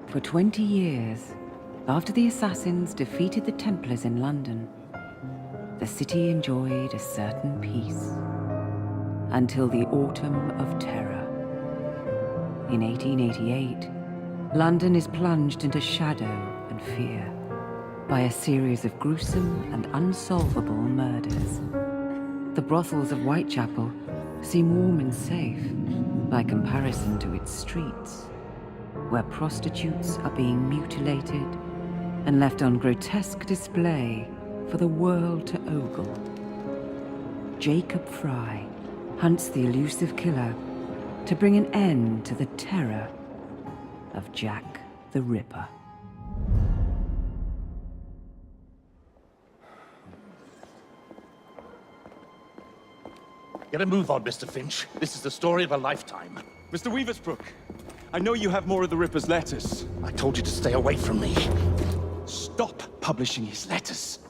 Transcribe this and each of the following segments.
For 20 years, after the assassins defeated the Templars in London, the city enjoyed a certain peace. Until the Autumn of Terror. In 1888, London is plunged into shadow and fear by a series of gruesome and unsolvable murders. The brothels of Whitechapel seem warm and safe by comparison to its streets, where prostitutes are being mutilated and left on grotesque display for the world to ogle. Jacob Fry hunts the elusive killer to bring an end to the terror of Jack the Ripper. Get a move on, Mr. Finch. This is the story of a lifetime. Mr. Weaversbrook, I know you have more of the Ripper's letters. I told you to stay away from me. Stop publishing his letters.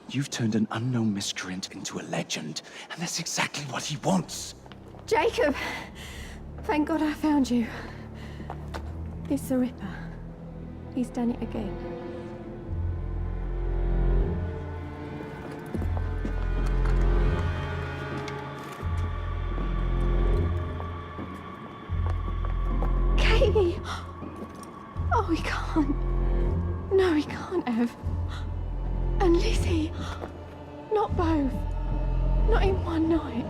You've turned an unknown miscreant into a legend, and that's exactly what he wants. Jacob! Thank God I found you. It's the Ripper. He's done it again. Katie! Oh, he can't. No, he can't have. And Lizzie. Not both. Not in one night.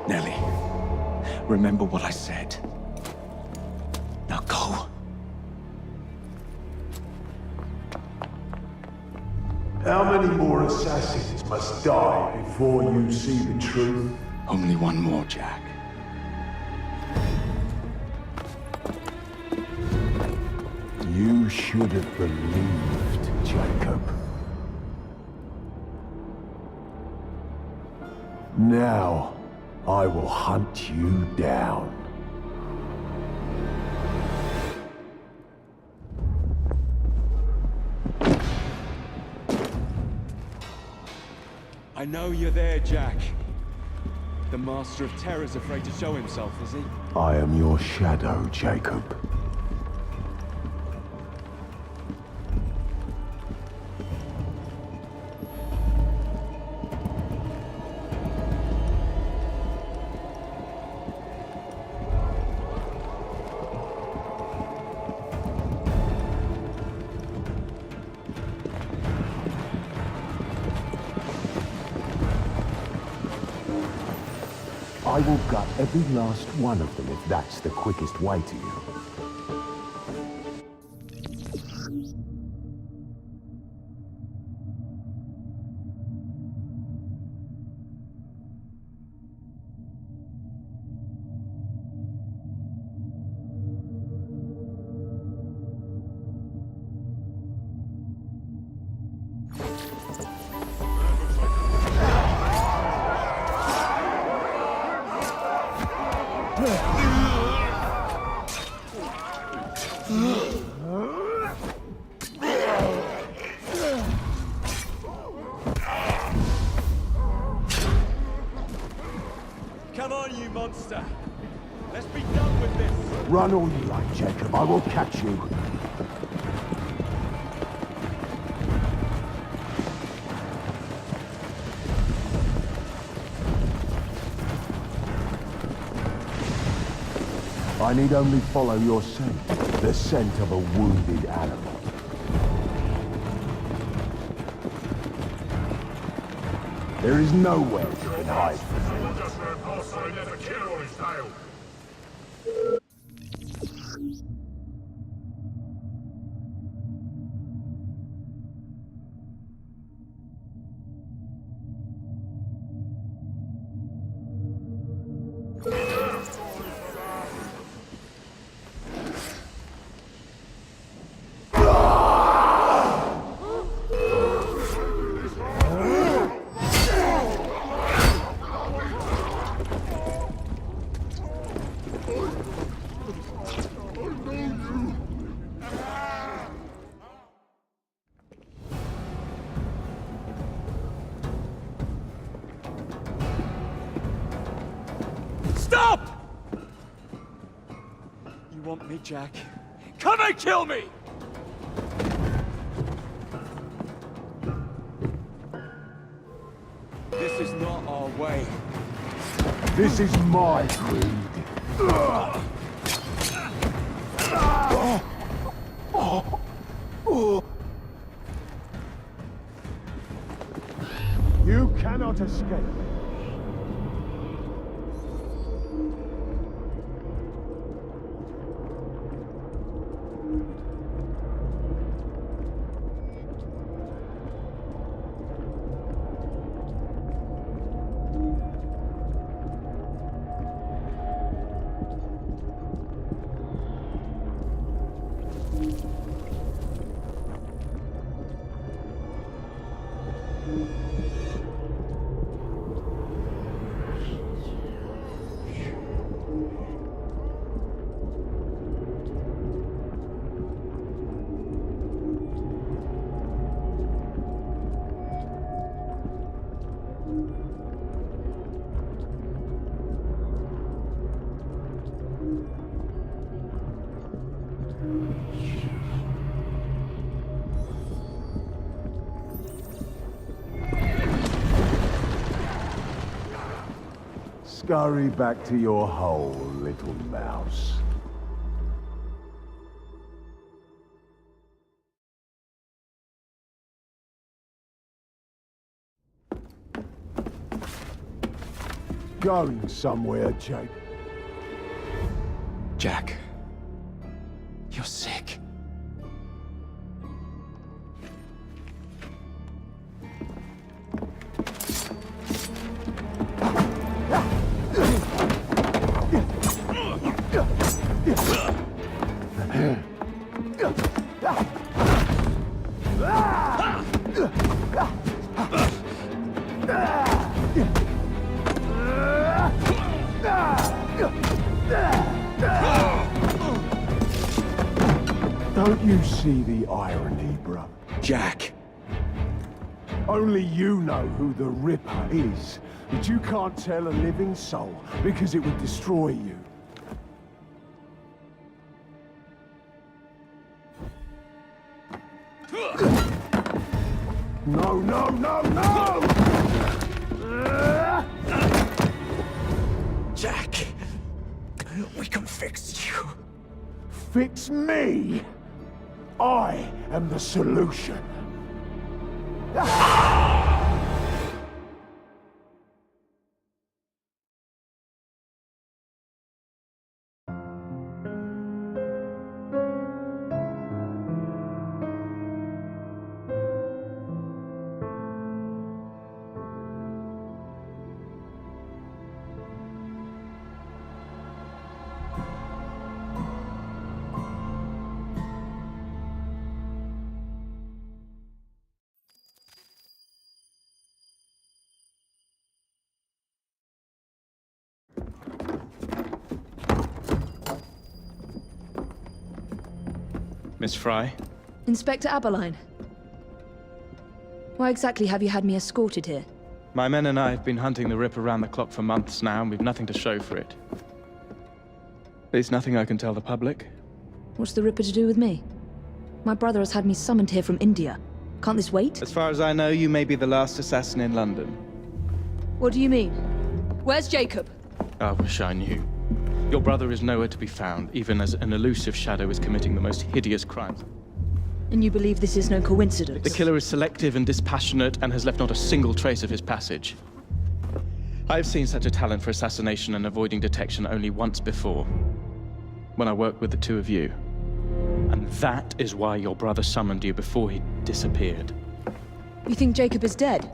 Nellie, remember what I said. Now go. How many more assassins must die before you see the truth? Only one more, Jack. You should have believed, Jacob. Now, I will hunt you down. I know you're there, Jack. The Master of Terror's afraid to show himself, is he? I am your shadow, Jacob. I will gut every last one of them if that's the quickest way to you. Come on, you monster! Let's be done with this! Run all you like, Jacob. I will catch you. I need only follow your scent, the scent of a wounded animal. There is nowhere you can hide from me. You want me, Jack? Come and kill me! This is not our way. This is my creed. You cannot escape. Scurry back to your hole, little mouse. Going somewhere, Jake. Jack, you're sick. Don't you see the irony, bro? Jack. Only you know who the Ripper is, but you can't tell a living soul because it would destroy you. No, no, no, no! Jack, we can fix you. Fix me? I am the solution. Miss Fry? Inspector Aberline. Why exactly have you had me escorted here? My men and I have been hunting the Ripper around the clock for months now, and we've nothing to show for it. There's nothing I can tell the public. What's the Ripper to do with me? My brother has had me summoned here from India. Can't this wait? As far as I know, you may be the last assassin in London. What do you mean? Where's Jacob? I wish I knew. Your brother is nowhere to be found, even as an elusive shadow is committing the most hideous crimes. And you believe this is no coincidence? The killer is selective and dispassionate and has left not a single trace of his passage. I have seen such a talent for assassination and avoiding detection only once before, when I worked with the two of you. And that is why your brother summoned you before he disappeared. You think Jacob is dead?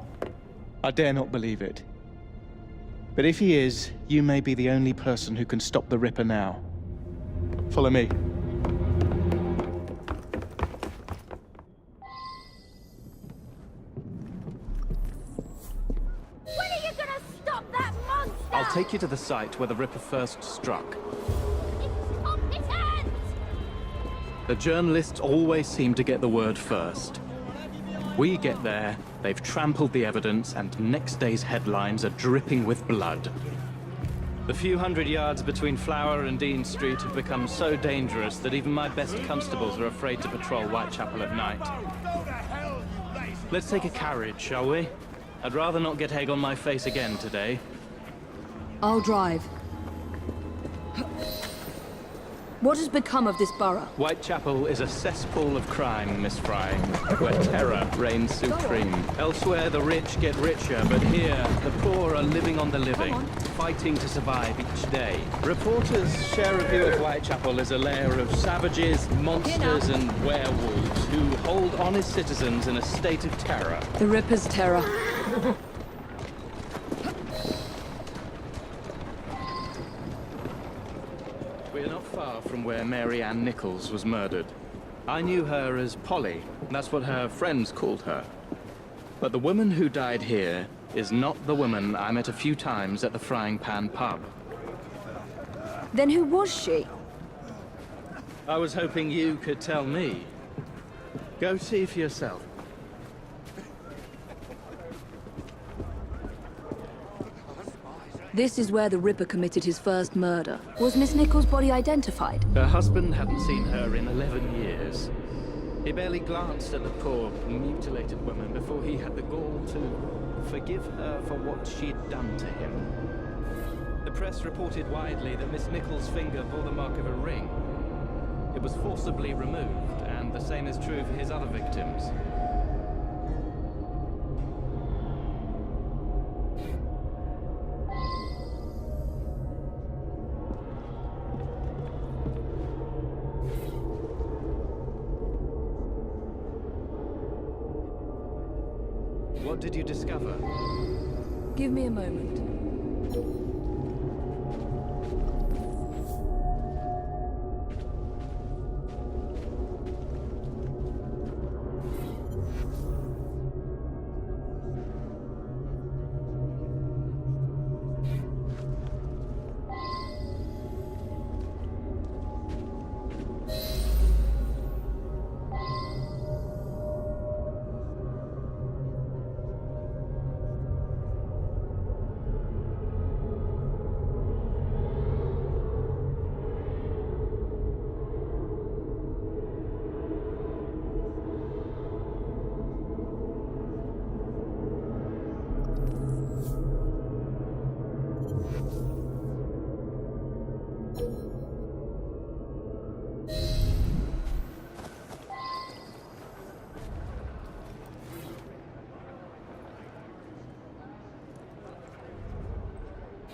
I dare not believe it. But if he is, you may be the only person who can stop the Ripper now. Follow me. When are you gonna stop that monster? I'll take you to the site where the Ripper first struck. It's off his hands! The journalists always seem to get the word first. We get there, they've trampled the evidence, and next day's headlines are dripping with blood. The few hundred yards between Flower and Dean Street have become so dangerous that even my best constables are afraid to patrol Whitechapel at night. Let's take a carriage, shall we? I'd rather not get egg on my face again today. I'll drive. What has become of this borough? Whitechapel is a cesspool of crime, Miss Fry, where terror reigns supreme. Elsewhere, the rich get richer, but here, the poor are living on the living, fighting to survive each day. Reporters share a view of Whitechapel as a lair of savages, monsters, and werewolves who hold honest citizens in a state of terror. The Ripper's terror. We're not far from where Mary Ann Nichols was murdered. I knew her as Polly. That's what her friends called her. But the woman who died here is not the woman I met a few times at the Frying Pan pub. Then who was she? I was hoping you could tell me. Go see for yourself. This is where the Ripper committed his first murder. Was Miss Nichols' body identified? Her husband hadn't seen her in 11 years. He barely glanced at the poor, mutilated woman before he had the gall to forgive her for what she'd done to him. The press reported widely that Miss Nichols' finger bore the mark of a ring. It was forcibly removed, and the same is true for his other victims. What did you discover? Give me a moment.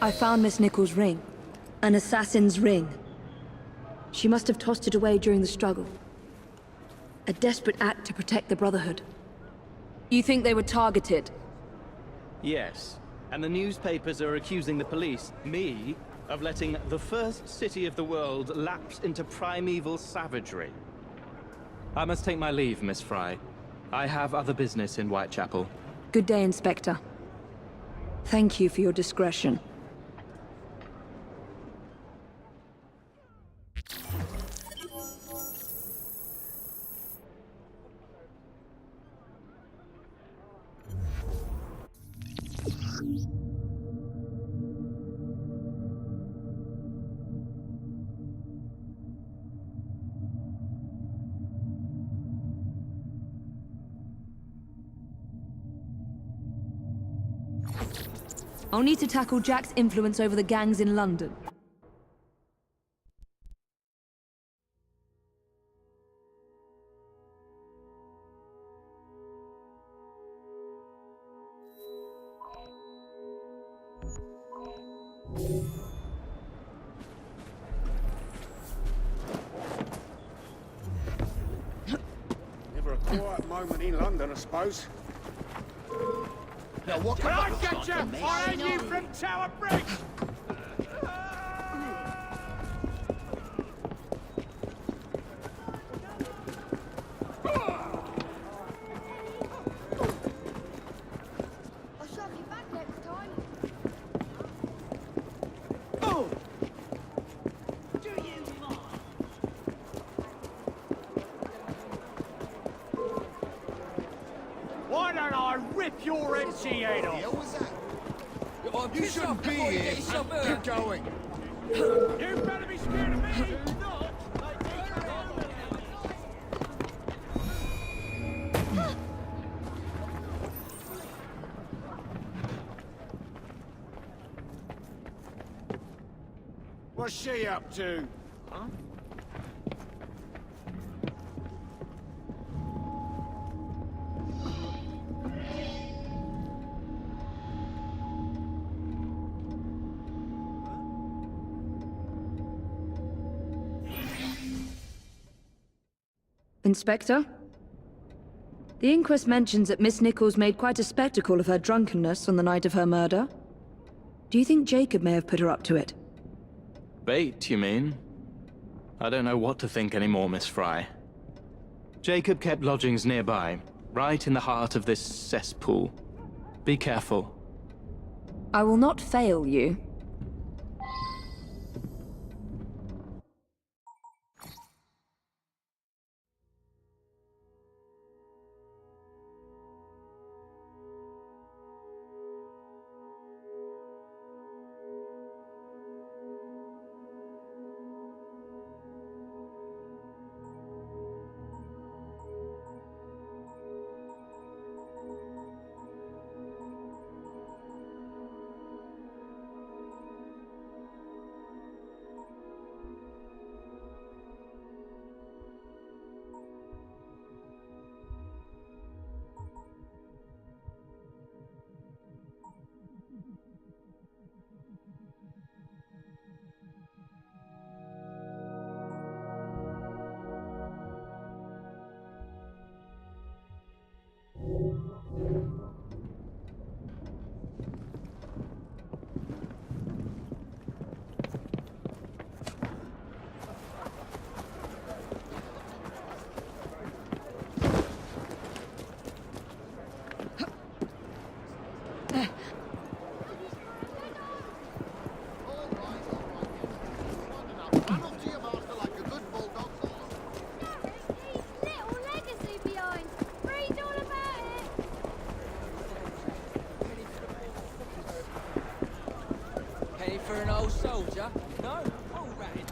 I found Miss Nichols' ring. An assassin's ring. She must have tossed it away during the struggle. A desperate act to protect the Brotherhood. You think they were targeted? Yes. And the newspapers are accusing the police, me, of letting the first city of the world lapse into primeval savagery. I must take my leave, Miss Fry. I have other business in Whitechapel. Good day, Inspector. Thank you for your discretion. I'll need to tackle Jack's influence over the gangs in London. Never a quiet moment in London, I suppose. Now what Can I get you? I ain't you from Tower Bridge! I'll shove you back next time. Why don't I rip your empty head off? hell was that? You shouldn't be here. Keep going. You better be scared of me! What's she up to? Huh? Inspector? The inquest mentions that Miss Nichols made quite a spectacle of her drunkenness on the night of her murder. Do you think Jacob may have put her up to it? Bait, you mean? I don't know what to think anymore, Miss Fry. Jacob kept lodgings nearby, right in the heart of this cesspool. Be careful. I will not fail you. Little legacy behind. Read all about it. Penny for an old soldier? No? All right.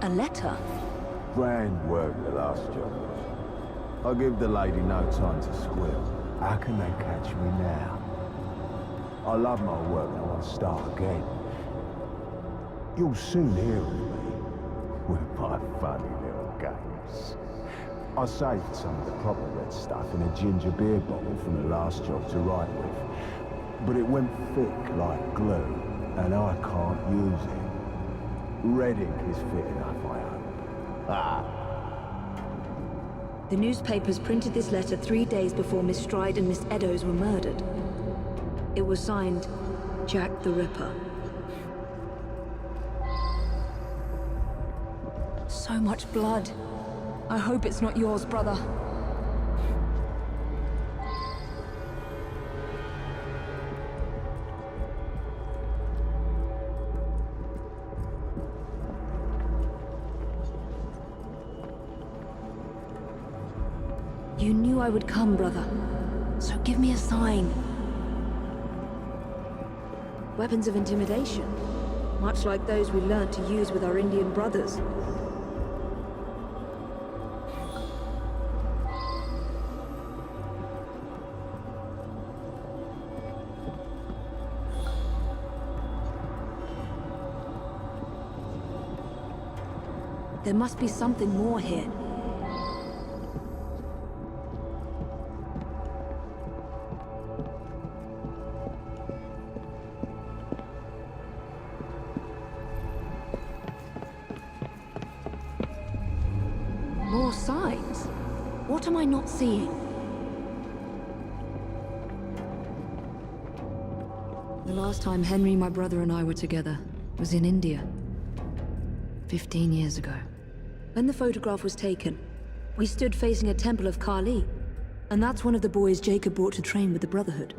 A letter? Grand work, the last job. I'll give the lady no time to squeal. How can they catch me now? I love my work and I want to start again. You'll soon hear of me with my funny little games. I saved some of the proper red stuff in a ginger beer bottle from the last job to write with. But it went thick like glue, and I can't use it. Red ink is fit enough, I hope. Ah. The newspapers printed this letter 3 days before Miss Stride and Miss Eddowes were murdered. It was signed, Jack the Ripper. So much blood. I hope it's not yours, brother. You knew I would come, brother. So give me a sign. Weapons of intimidation. Much like those we learned to use with our Indian brothers. There must be something more here. More signs? What am I not seeing? The last time Henry, my brother, and I were together was in India. 15 years ago. When the photograph was taken, we stood facing a temple of Kali, and that's one of the boys Jacob brought to train with the Brotherhood.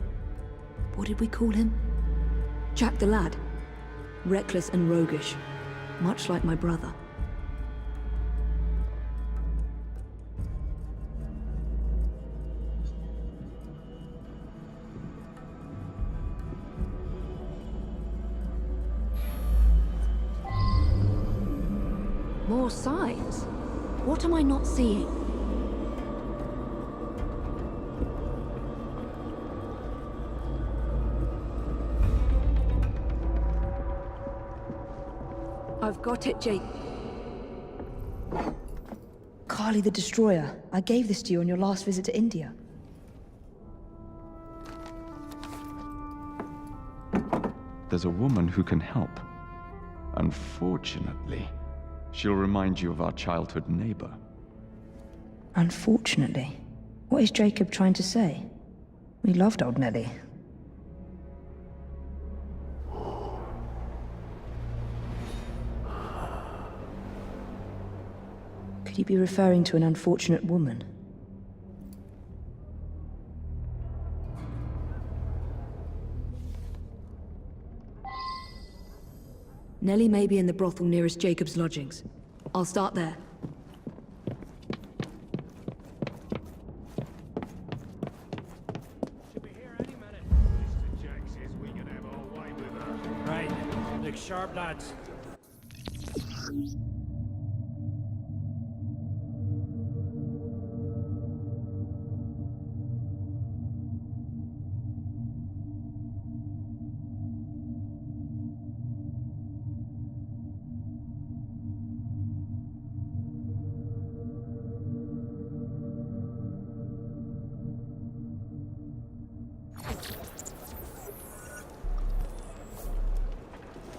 What did we call him? Jack the Lad. Reckless and roguish, much like my brother. More signs? What am I not seeing? I've got it, Jake. Kali the Destroyer. I gave this to you on your last visit to India. There's a woman who can help. Unfortunately, she'll remind you of our childhood neighbor. Unfortunately? What is Jacob trying to say? We loved old Nellie. Could he be referring to an unfortunate woman? Nellie may be in the brothel nearest Jacob's lodgings. I'll start there. Should be here any minute. Mr. Jack says we can have our way with her. Right. Look sharp, lads.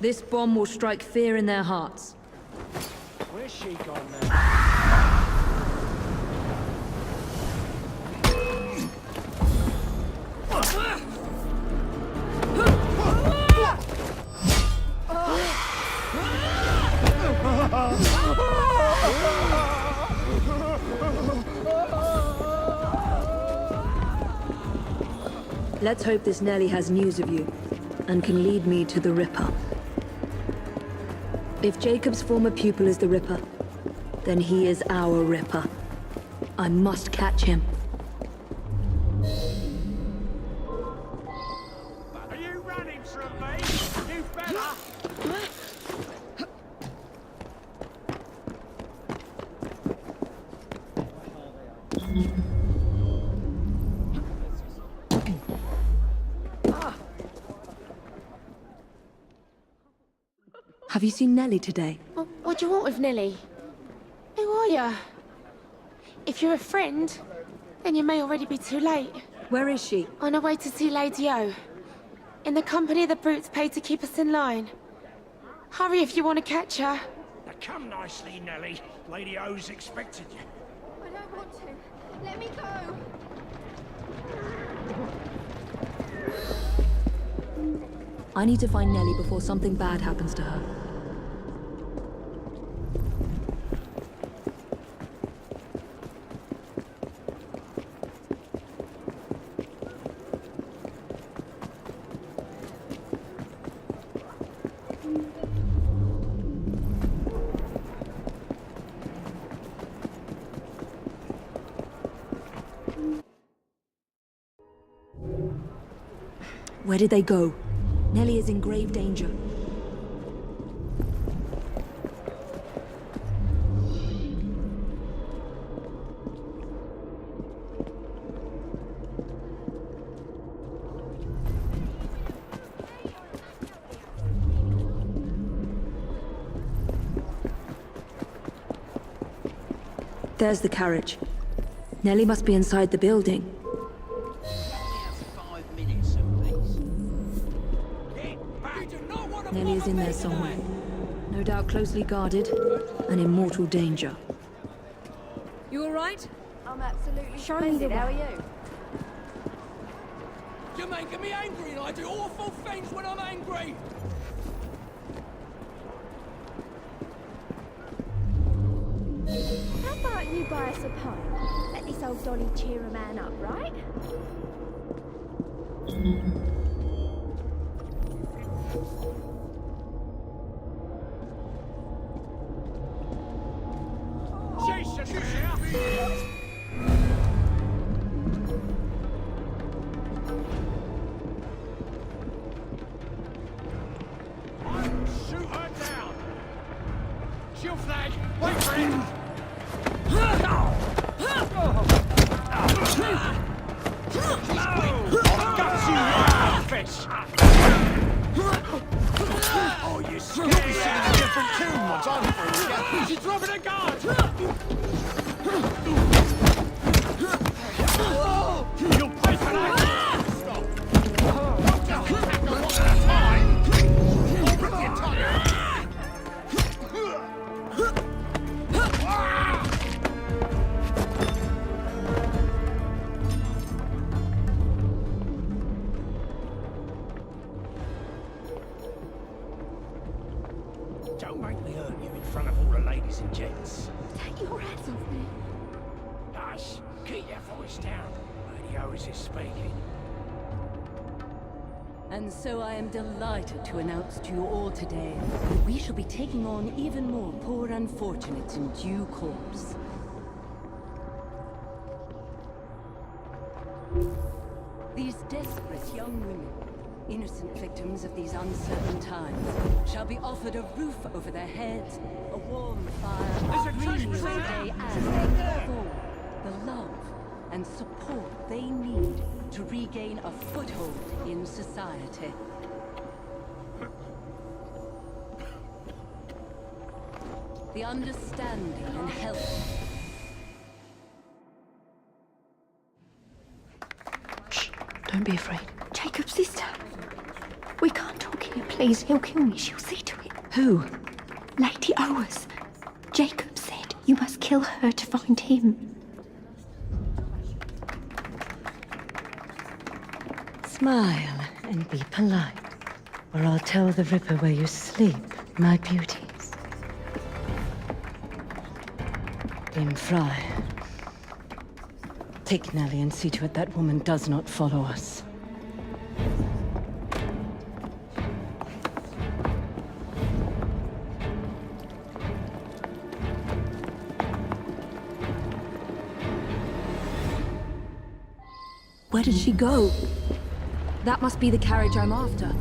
This bomb will strike fear in their hearts. Where's she gone now? Let's hope this Nellie has news of you, and can lead me to the Ripper. If Jacob's former pupil is the Ripper, then he is our Ripper. I must catch him. Are you running from me? You better! Have you seen Nellie today? What do you want with Nellie? Who are you? If you're a friend, then you may already be too late. Where is she? On her way to see Lady O. In the company of the brutes paid to keep us in line. Hurry if you want to catch her. Now come nicely, Nellie. Lady O's expected you. I don't want to. Let me go. I need to find Nellie before something bad happens to her. Where did they go? Nellie is in grave danger. There's the carriage. Nellie must be inside the building. Nellie is in there somewhere. No doubt closely guarded and in mortal danger. You alright? I'm absolutely splendid. How are you? You're making me angry, and I do awful things when I'm angry! How about you buy us a pint? Let this old dolly cheer a man up, right? Jesus, you shout! Shoot her down! Shield flag! Wait for it! I've got you, fish! Oh, you scared! You'll be singing a different tune once I'm through. She's dropping a guard! You'll pay for that! Stop! Don't just tackle one at a time! Hold your tongue! Don't make me hurt you in front of all the ladies and gents. Take your hands off me. Hush! Keep your voice down. Lady O's is speaking. And so I am delighted to announce to you all today that we shall be taking on even more poor unfortunates in due course. These desperate young women, innocent victims of these uncertain times, shall be offered a roof over their heads, a warm fire, a breezy day, and above all, the love and support they need to regain a foothold in society. The understanding and help. Shh, don't be afraid. Jacob's sister. We can't talk here, please. He'll kill me. She'll see to it. Who? Lady Owers. Jacob said you must kill her to find him. Smile and be polite, or I'll tell the Ripper where you sleep, my beauties. Dame Fry, take Nellie and see to it that woman does not follow us. Where did she go? That must be the carriage I'm after.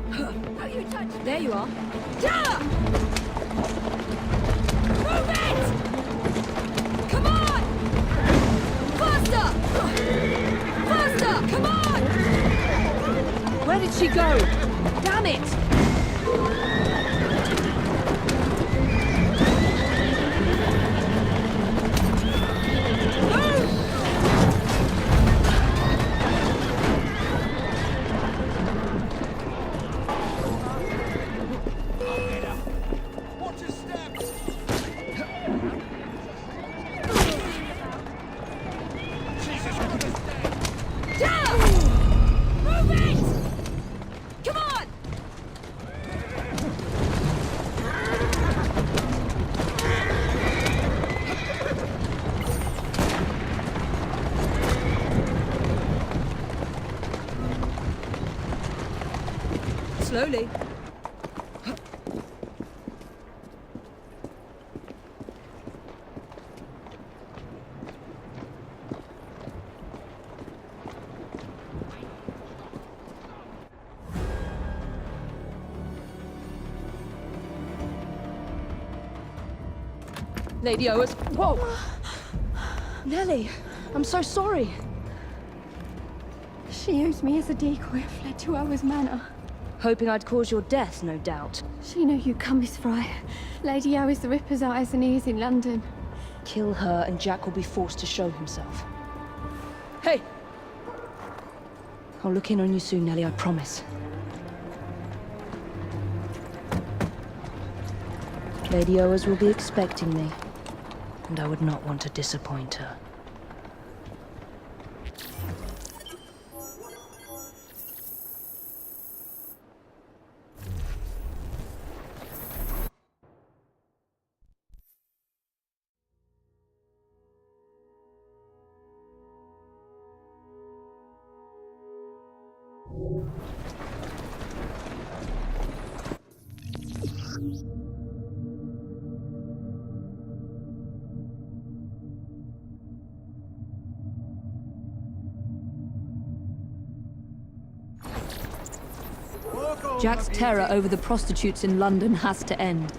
Don't you touch me. There you are. Move it! Come she go? Damn it! Watch your step! Jesus Christ! Move it! Come on! Slowly. Lady Owers. Whoa! Nellie, I'm so sorry. She used me as a decoy and fled to Owers Manor. Hoping I'd cause your death, no doubt. She knew you'd come, Miss Fry. Lady Owers the Ripper's eyes and ears in London. Kill her and Jack will be forced to show himself. Hey! I'll look in on you soon, Nellie, I promise. Lady Owers will be expecting me, and I would not want to disappoint her. Jack's terror over the prostitutes in London has to end.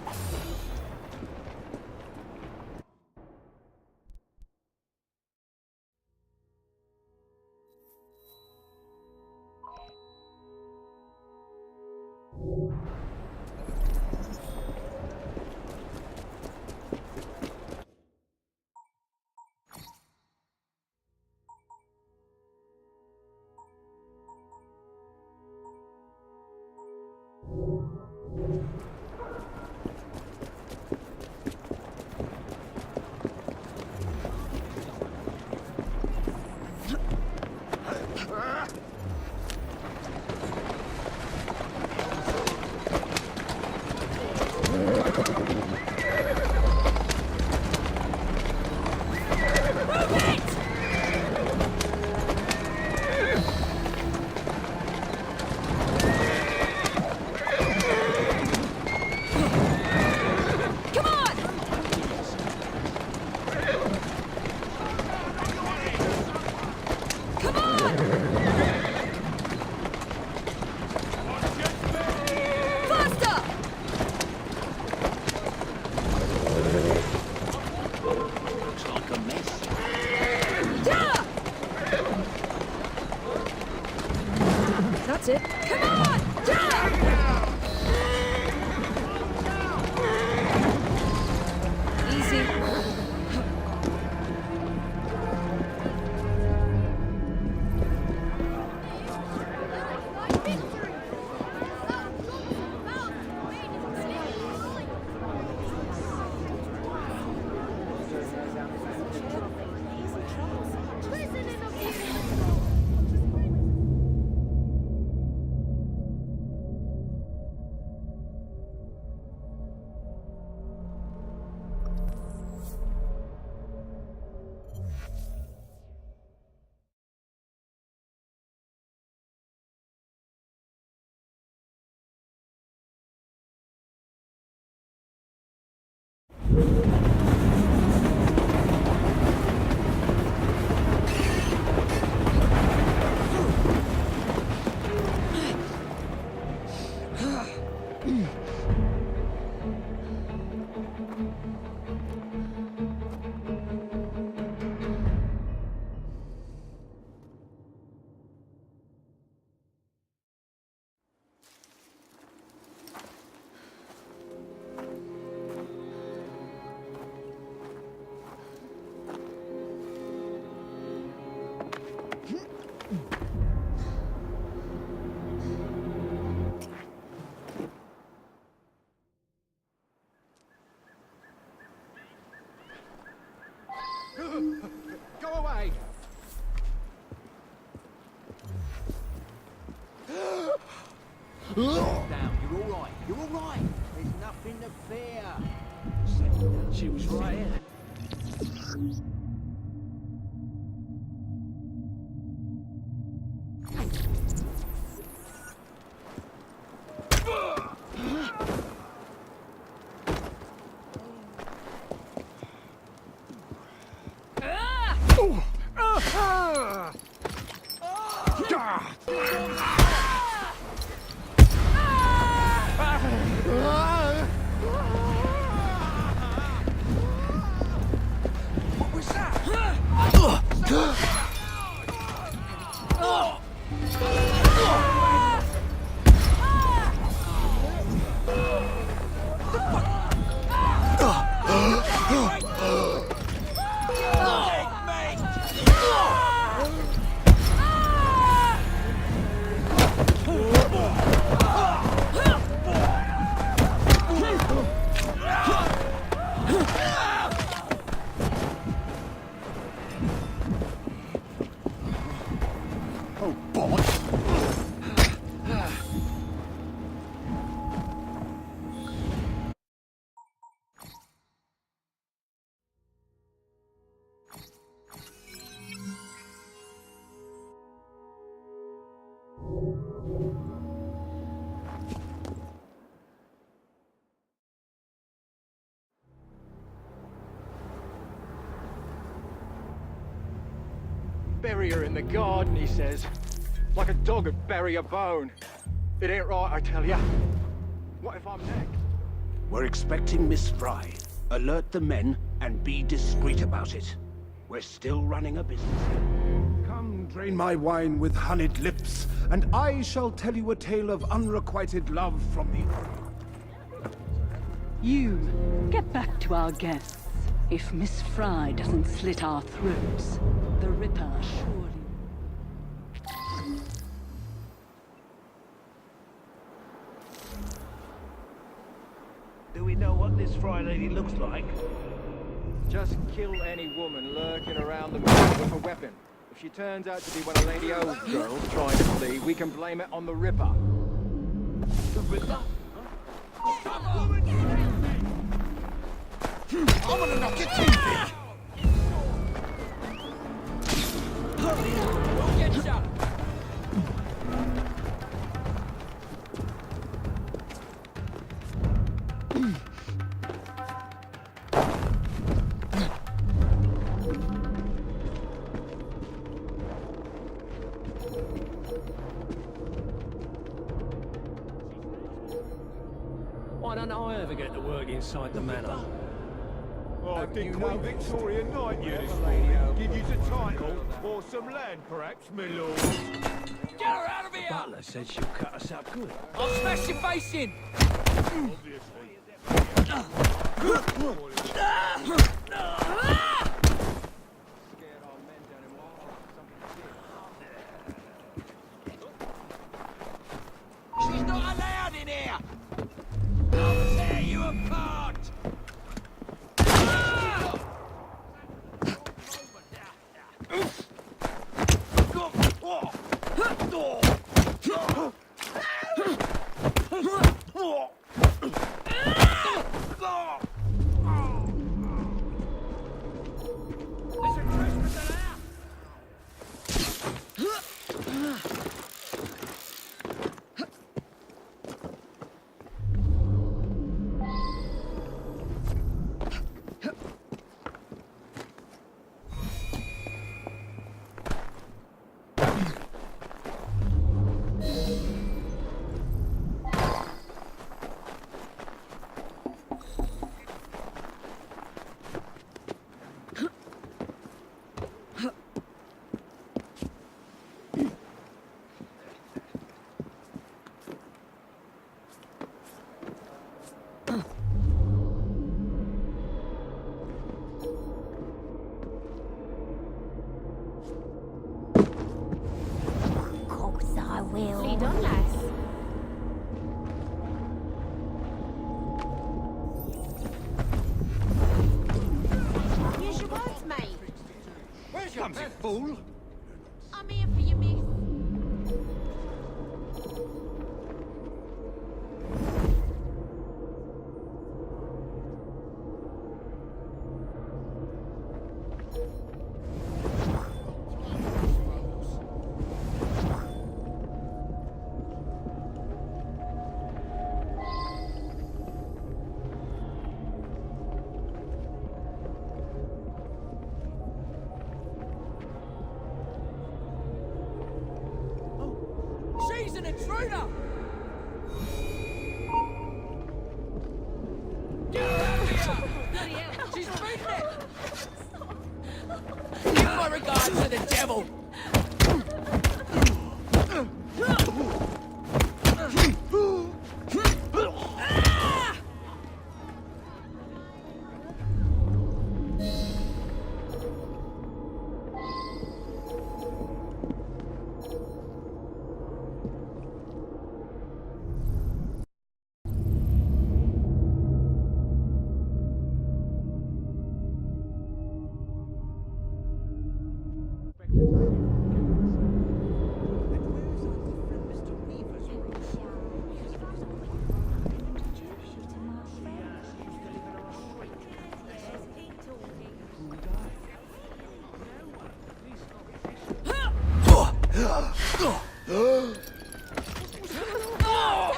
That's it. Come on! Easy. Down, you're all right. You're all right. There's nothing to fear. She was right here. What was that? Oh, bollocks. Bury her in the garden, he says. Like a dog would bury a bone. It ain't right, I tell ya. What if I'm next? We're expecting Miss Fry. Alert the men and be discreet about it. We're still running a business. Come, drain my wine with honeyed lips, and I shall tell you a tale of unrequited love from the... You, get back to our guests. If Miss Fry doesn't slit our throats, the Ripper surely... Do we know what this Fry lady looks like? Just kill any woman lurking around the mill with a weapon. If she turns out to be one of Lady O's girls trying to flee, we can blame it on the Ripper. The Ripper? I'm gonna knock your teeth in! Don't get shot! Why don't I ever get to work inside the manor? Oh, did Queen Victoria knight you this Lady O. Give you the title, or some land, perhaps, my lord? Get her out of here! Butler said she'll cut us up good. I'll smash your face in! She's not allowed in here! I'll tear you apart! Lead on, lass. Use your words, mate. Where's your you fool? I'm here for you, miss. intruder! Get her out of here! Bloody hell, she's beating it! Give my regards to the devil!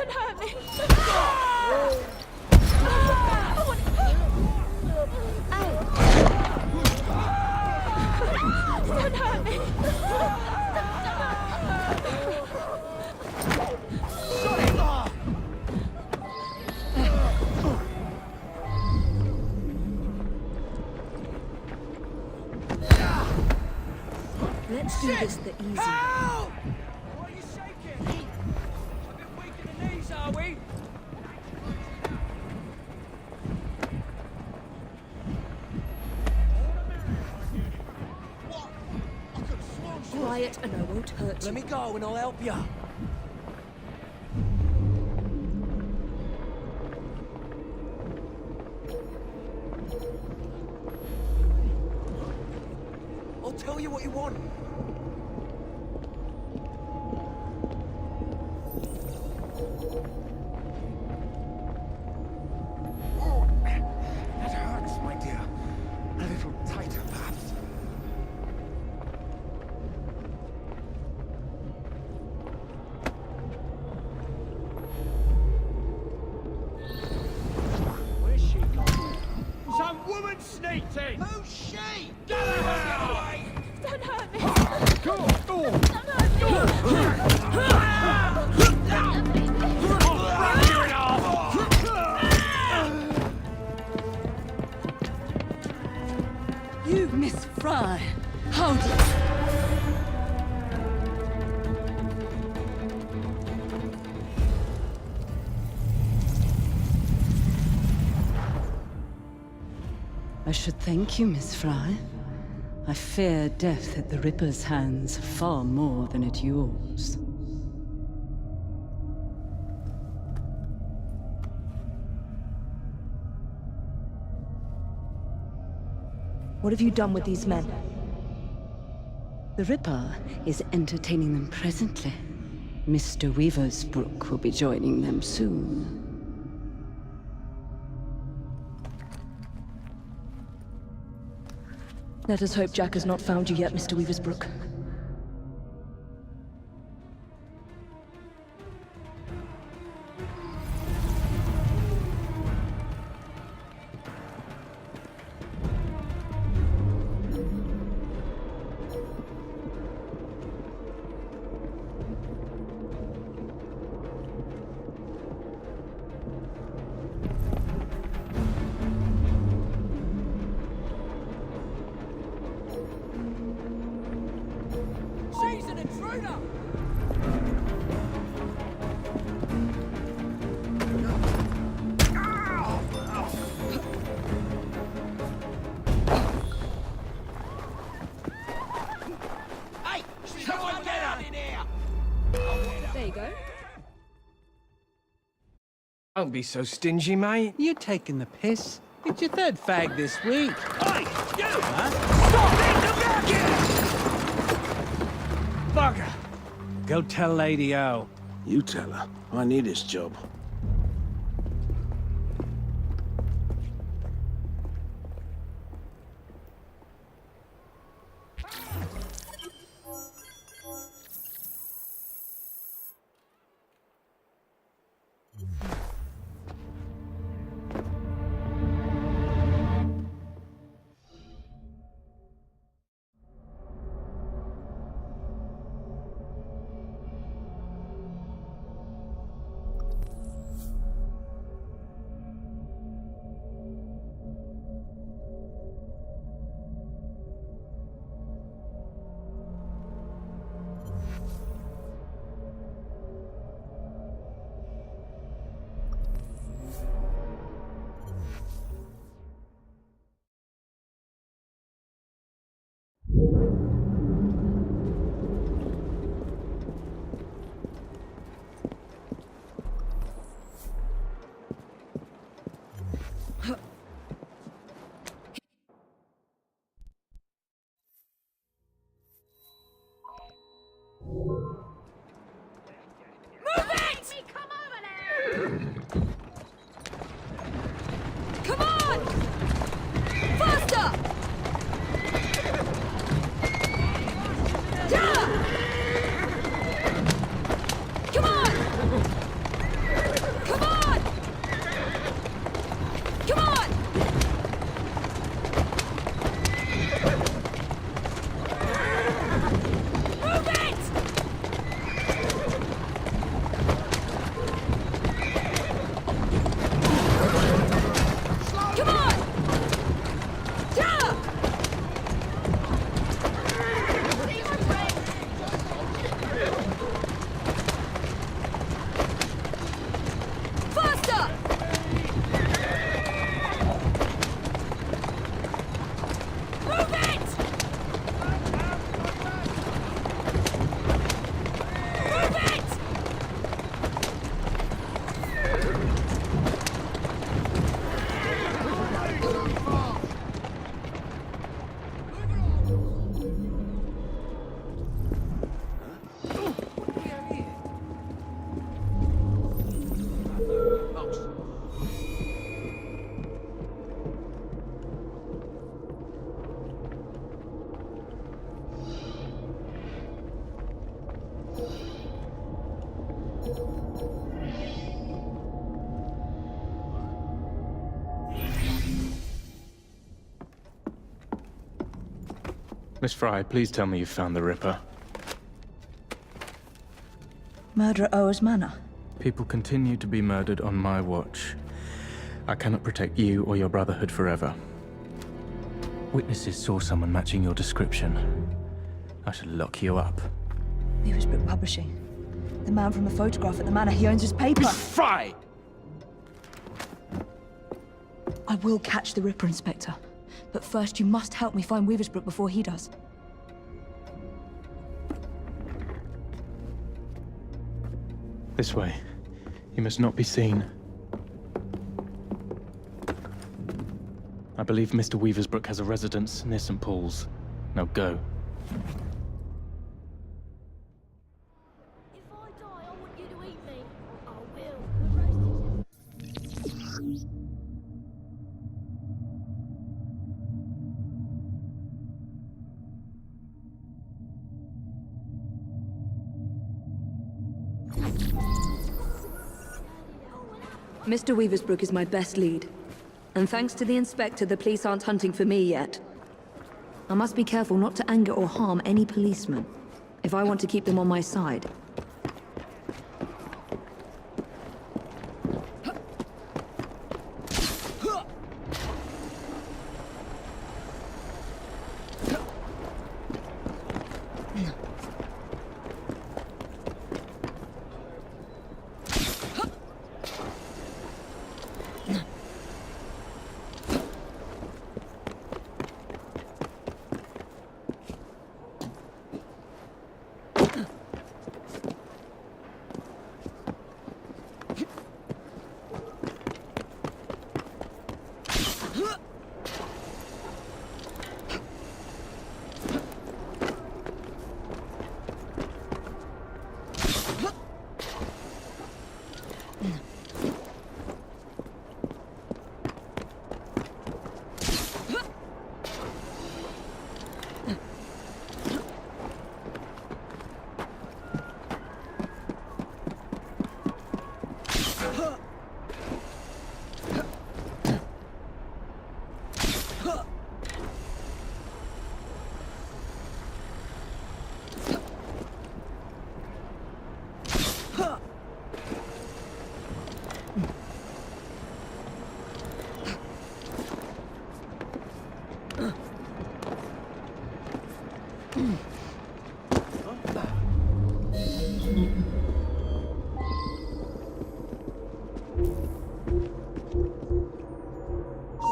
Don't hurt me! Don't hurt me! Let's do this the easy way. Help! Why are you shaking? A bit weak in the knees, are we? What? I could have sworn she was... Quiet and I won't hurt you. Let me go and I'll help you. I'll tell you what you want. Oh, that hurts, my dear. A little tighter, perhaps. Where's she gone? Some woman sneaked in! Who's she? Get her away! Don't hurt me! Go! Go! Don't hurt me! You, Miss Fry. Hold it. I should thank you, Miss Fry. I fear death at the Ripper's hands far more than at yours. What have you done with these men? The Ripper is entertaining them presently. Mr. Weaversbrook will be joining them soon. Let us hope Jack has not found you yet, Mr. Weaversbrook. She's an intruder! Hey! Someone get her in here! There you go. Don't be so stingy, mate. You taking the piss? It's your third fag this week. Hey! You! Stop it! Bugger! Go tell Lady O. You tell her. I need this job. Come on! Faster! Yeah! Come on! Come on! Come on! Move it! Come on! Yeah! Faster! Move it! Move it! Miss Fry, please tell me you found the Ripper. Murder at Oa's Manor. People continue to be murdered on my watch. I cannot protect you or your Brotherhood forever. Witnesses saw someone matching your description. I should lock you up. Weaversbrook Publishing. The man from the photograph at the manor, he owns his paper. Fry! I will catch the Ripper, Inspector. But first, you must help me find Weaversbrook before he does. This way. You must not be seen. I believe Mr. Weaversbrook has a residence near St. Paul's. Now go. If I die, I want you to eat me. I will. Mr. Weaversbrook is my best lead. And thanks to the Inspector, the police aren't hunting for me yet. I must be careful not to anger or harm any policeman, if I want to keep them on my side.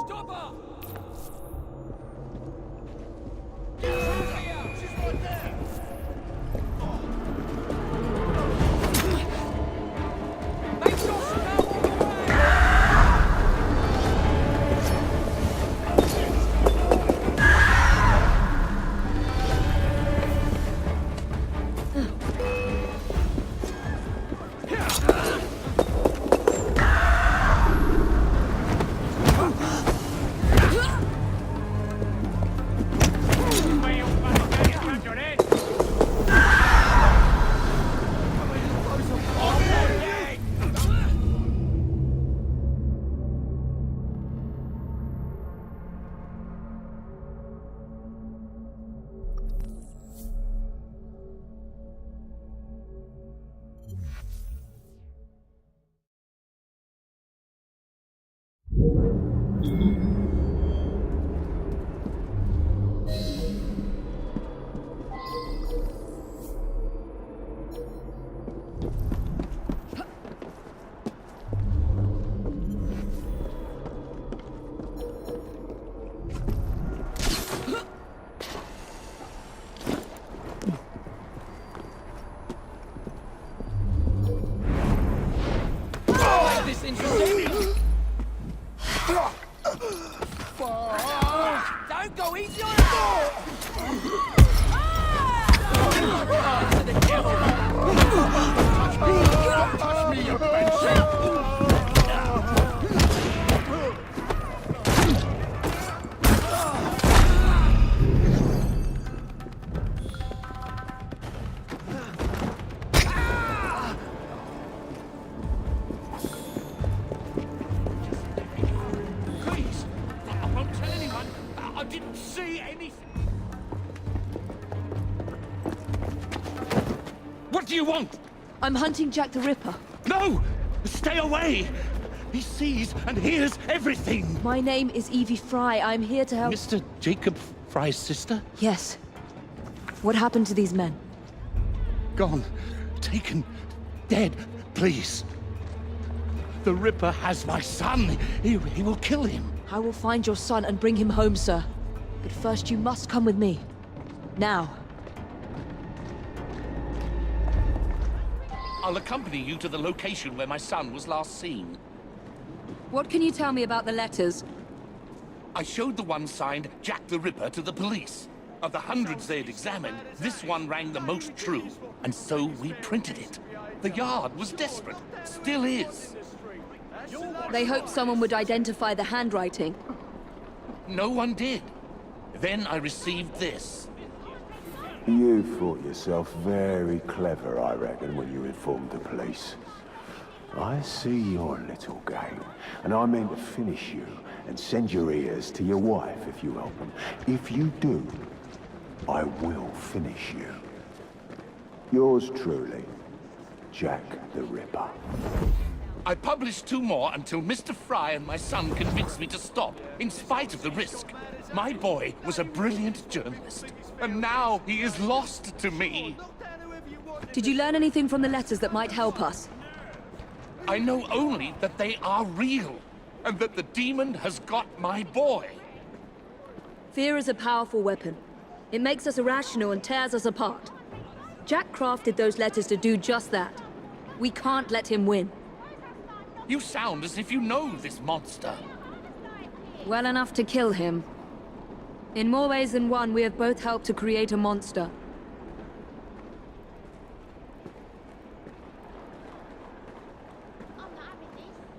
Stop her! This interesting. Don't go easy on it! To the kill! Touch me, you banshee! Please, I won't tell anyone. I didn't see anything. What do you want? I'm hunting Jack the Ripper. No! Stay away! He sees and hears everything! My name is Evie Fry. I'm here to help... Mr. Jacob Fry's sister? Yes. What happened to these men? Gone. Taken. Dead. Please. The Ripper has my son. He will kill him. I will find your son and bring him home, sir. But first you must come with me. Now. I'll accompany you to the location where my son was last seen. What can you tell me about the letters? I showed the one signed Jack the Ripper to the police. Of the hundreds they had examined, this one rang the most true, and so we printed it. The Yard was desperate. Still is. They hoped someone would identify the handwriting. No one did. Then I received this. You thought yourself very clever, I reckon, when you informed the police. I see your little game, and I mean to finish you and send your ears to your wife if you help them. If you do, I will finish you. Yours truly, Jack the Ripper. I published 2 more until Mr. Fry and my son convinced me to stop, in spite of the risk. My boy was a brilliant journalist, and now he is lost to me. Did you learn anything from the letters that might help us? I know only that they are real, and that the demon has got my boy. Fear is a powerful weapon. It makes us irrational and tears us apart. Jack crafted those letters to do just that. We can't let him win. You sound as if you know this monster. Well enough to kill him. In more ways than one, we have both helped to create a monster.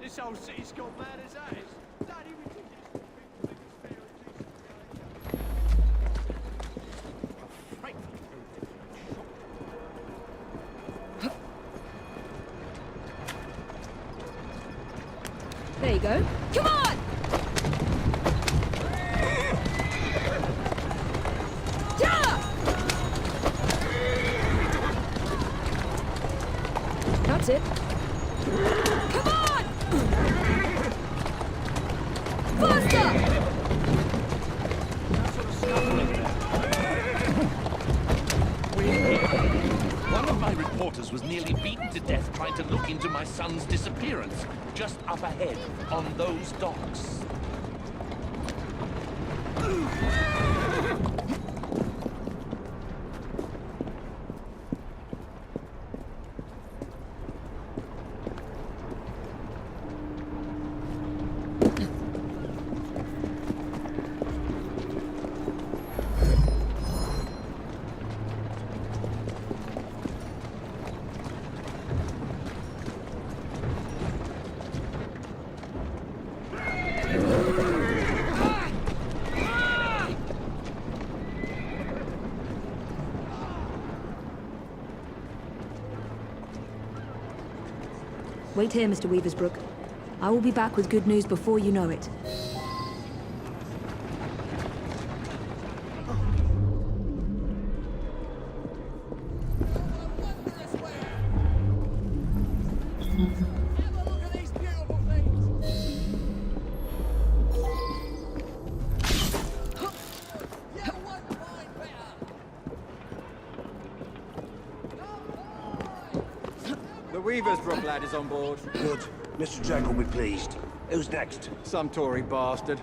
This whole city's gone mad as that is. Bloody ridiculous. There you go. Come on! That's it. Come on! Faster! One of my reporters was nearly beaten to death trying to look into my son's disappearance, just up ahead, on those docks. Wait here, Mr. Weaversbrook. I will be back with good news before you know it. Weaversbrook lad is on board. Good. Mr. Jack will be pleased. Who's next? Some Tory bastard.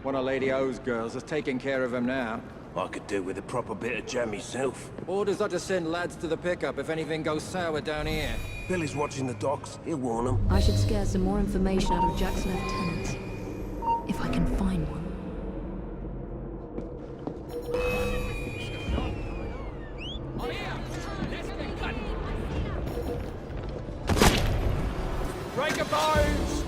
One of Lady O's girls is taking care of him now. I could do with a proper bit of jam myself. Orders are to send lads to the pickup if anything goes sour down here. Billy's watching the docks. He'll warn them. I should scare some more information out of Jack's lieutenants. If I can find one. Break a bones!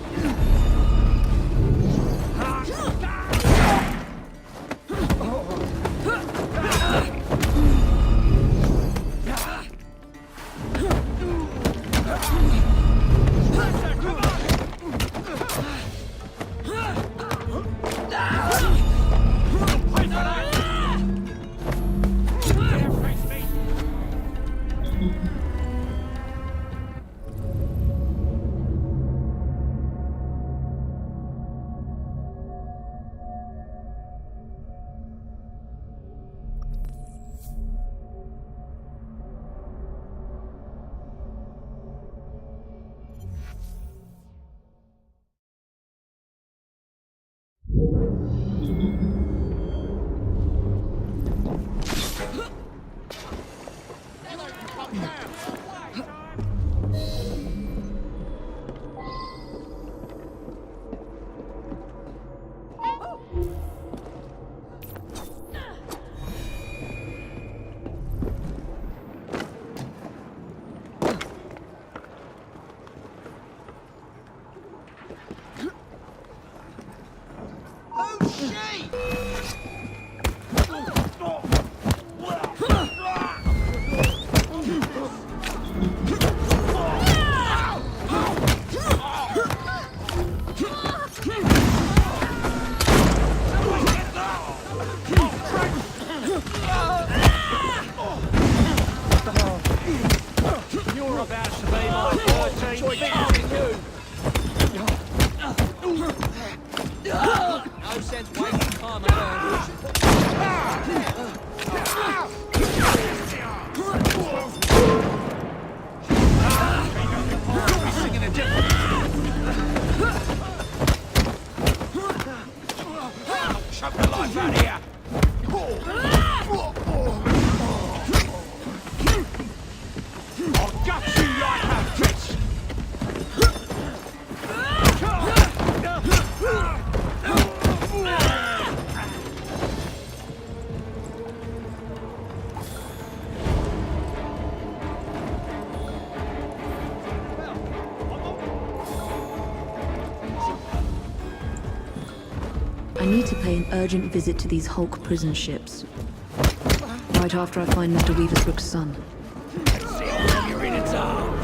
You're about to be my 13th victim. No sense wasting time alone. You'll be singing a different... Shut the life out here! I'll gut you like a fish! I need to pay an urgent visit to these Hulk prison ships. Right after I find Mr. Weaversbrook's son. See how long you're in its arm!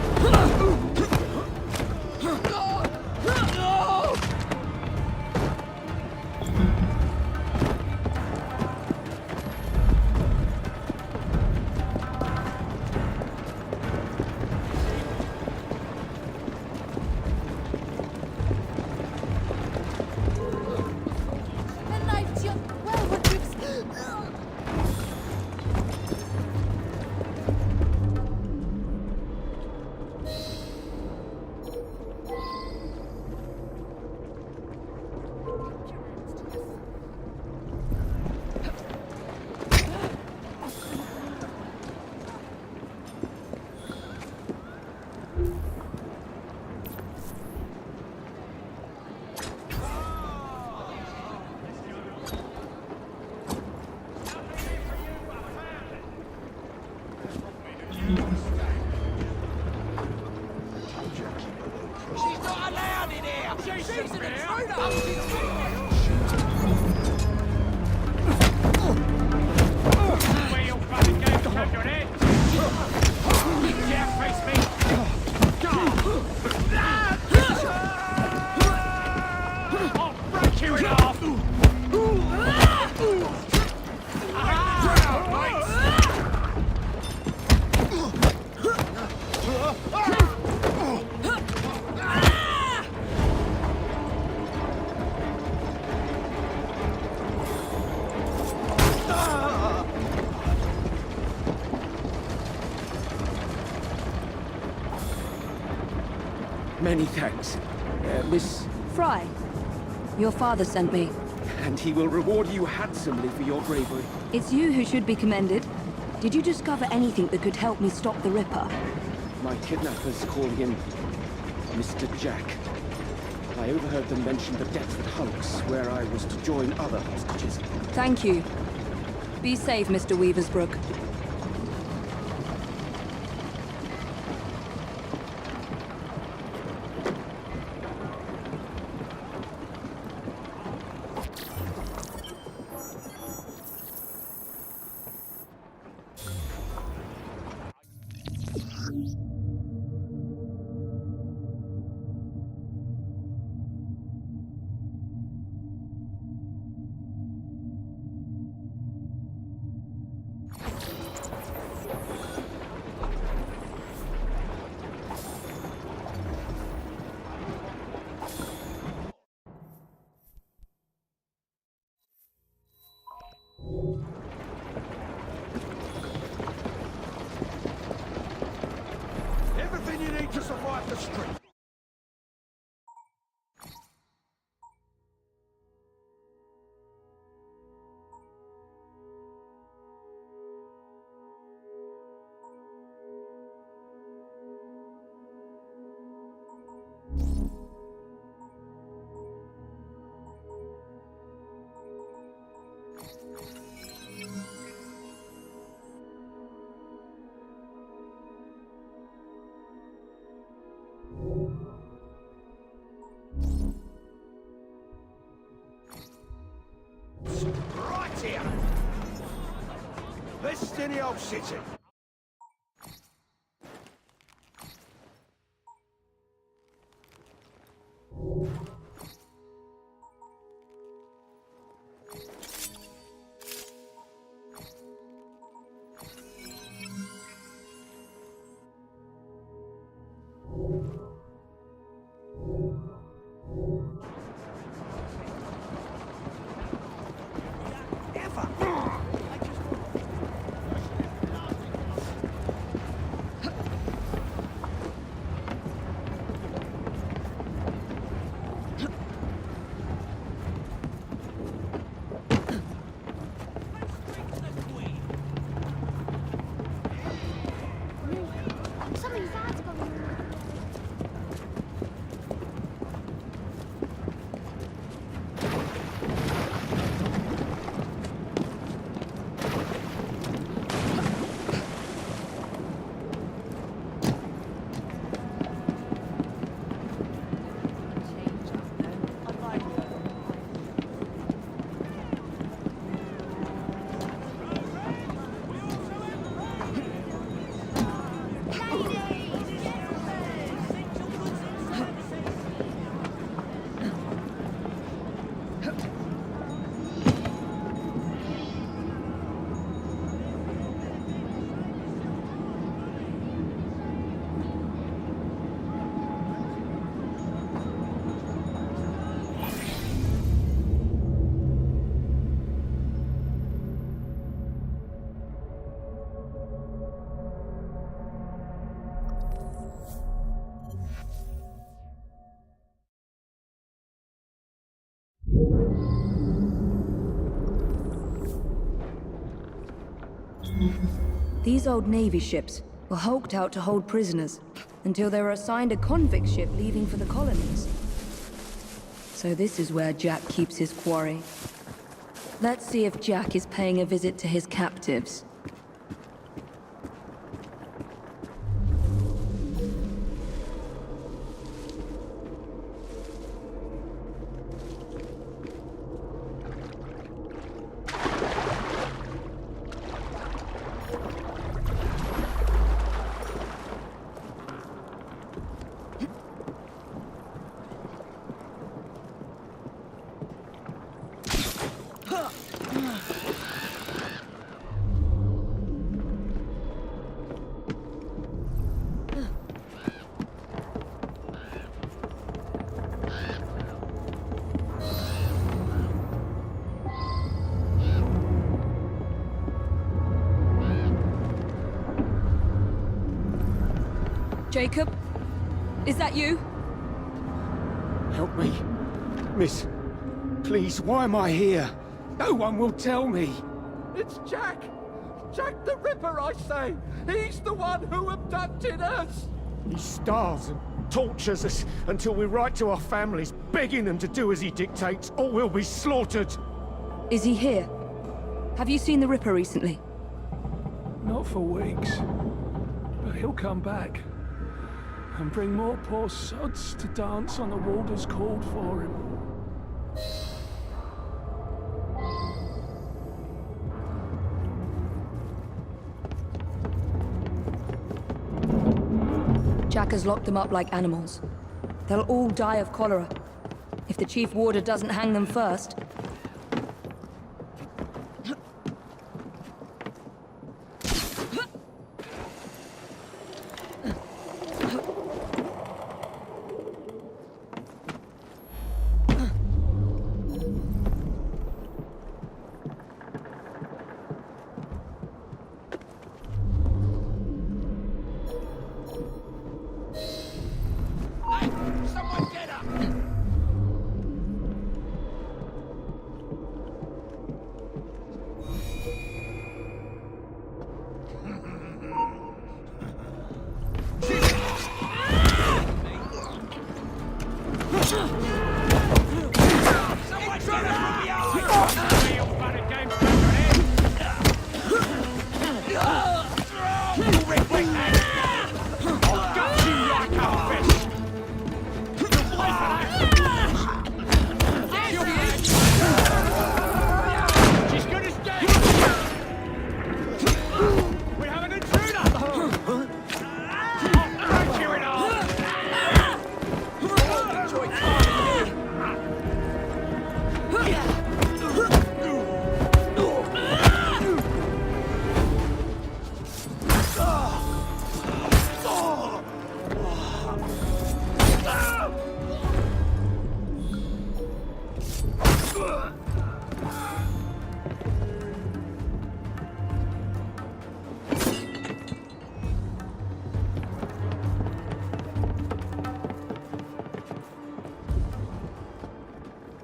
Many thanks. Miss... Fry, your father sent me. And he will reward you handsomely for your bravery. It's you who should be commended. Did you discover anything that could help me stop the Ripper? My kidnappers call him Mr. Jack. I overheard them mention the Deptford Hulks, where I was to join other hostages. Thank you. Be safe, Mr. Weaversbrook. Everything you need to survive the street. Right here! Best in the old city. Something bad's going on. These old Navy ships were hulked out to hold prisoners until they were assigned a convict ship leaving for the colonies. So this is where Jack keeps his quarry. Let's see if Jack is paying a visit to his captives. Jacob? Is that you? Help me. Miss, please, why am I here? No one will tell me. It's Jack! Jack the Ripper, I say! He's the one who abducted us! He starves and tortures us until we write to our families, begging them to do as he dictates, or we'll be slaughtered. Is he here? Have you seen the Ripper recently? Not for weeks. But he'll come back. And bring more poor sods to dance on the Warders called for him. Jack has locked them up like animals. They'll all die of cholera. If the Chief Warder doesn't hang them first. Someone get up!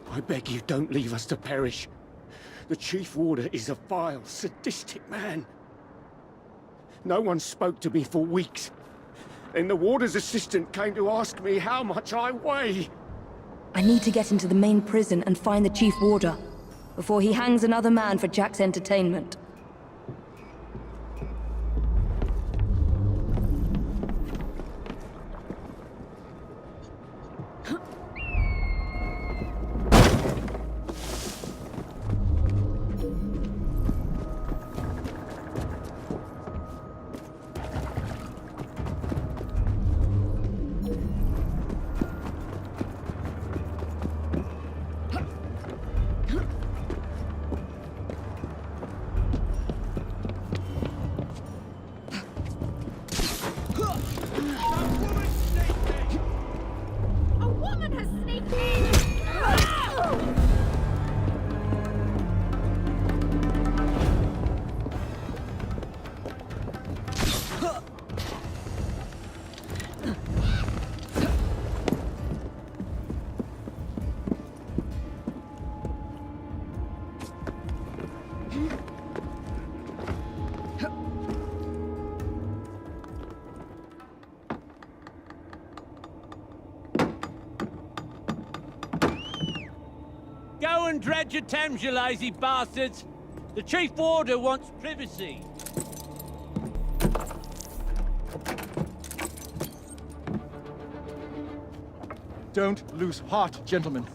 I beg you, don't leave us to perish. The Chief Warder is a vile, sadistic man. No one spoke to me for weeks. Then the Warder's assistant came to ask me how much I weigh. I need to get into the main prison and find the Chief Warder before he hangs another man for Jack's entertainment. A woman has sneaked in! Go and dredge your Thames, you lazy bastards! The Chief Warder wants privacy. Don't lose heart, gentlemen.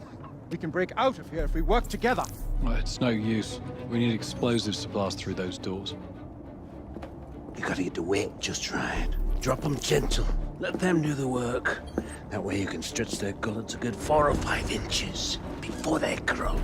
We can break out of here if we work together. Well, it's no use. We need explosives to blast through those doors. You gotta get the weight just right. Drop them gentle. Let them do the work. That way you can stretch their gullets a good 4 or 5 inches before they croak.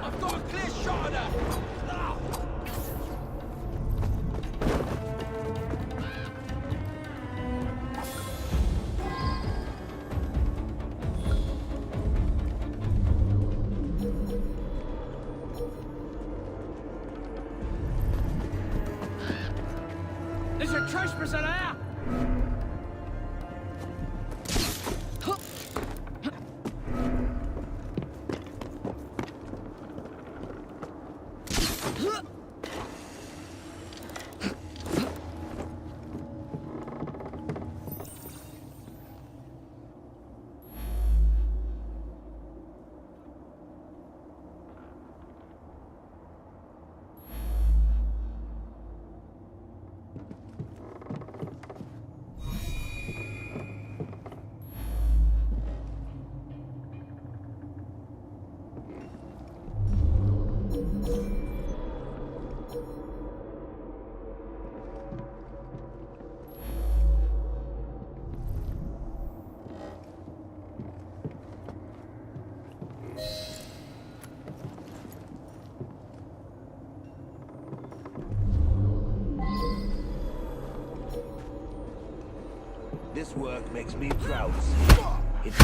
I've got a clear shot of her! There's a trespasser there! This work makes me proud. It's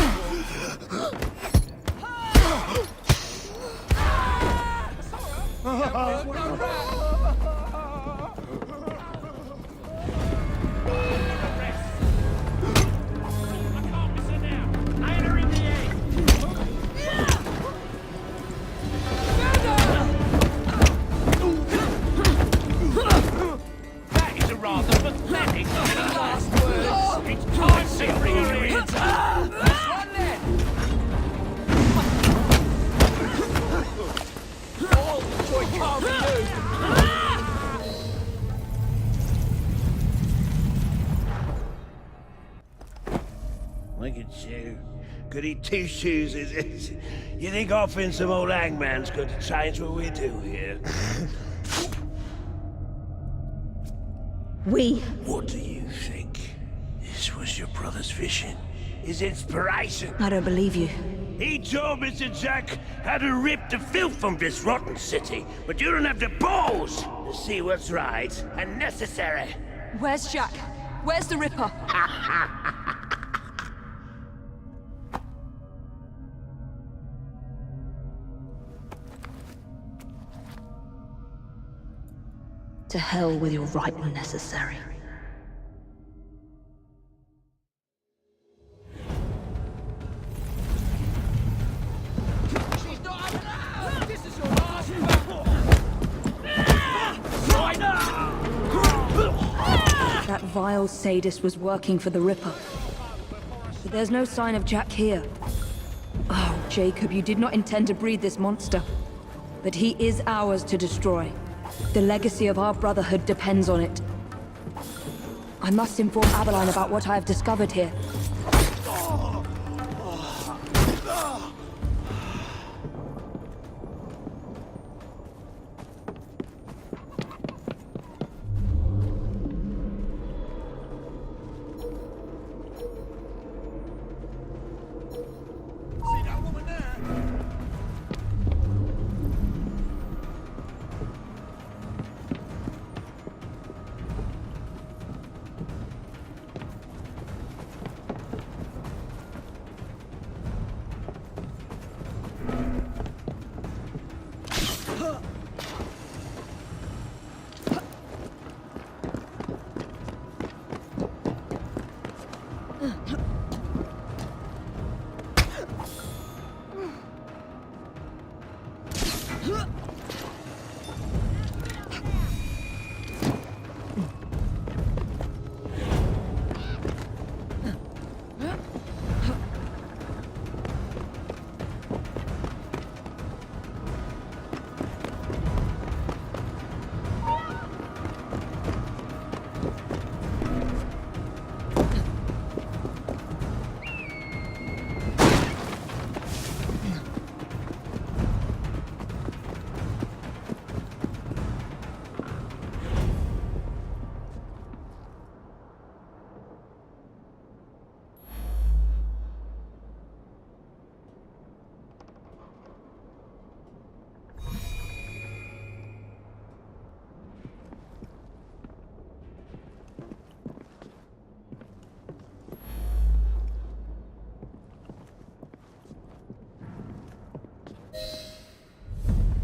That is a rather pathetic last words. It's time to bring her in. This one then. All the joy can't Look at you. Goody two shoes, is it? You think offering some old hangman's going to change what we do here? What do you think? This was your brother's vision? His inspiration? I don't believe you. He told Mr. Jack how to rip the filth from this rotten city, but you don't have the balls to see what's right and necessary. Where's Jack? Where's the Ripper? To hell with your right and necessary. She's not up now. This is your last That vile sadist was working for the Ripper. But there's no sign of Jack here. Oh, Jacob, you did not intend to breed this monster. But he is ours to destroy. The legacy of our brotherhood depends on it. I must inform Abeline about what I have discovered here.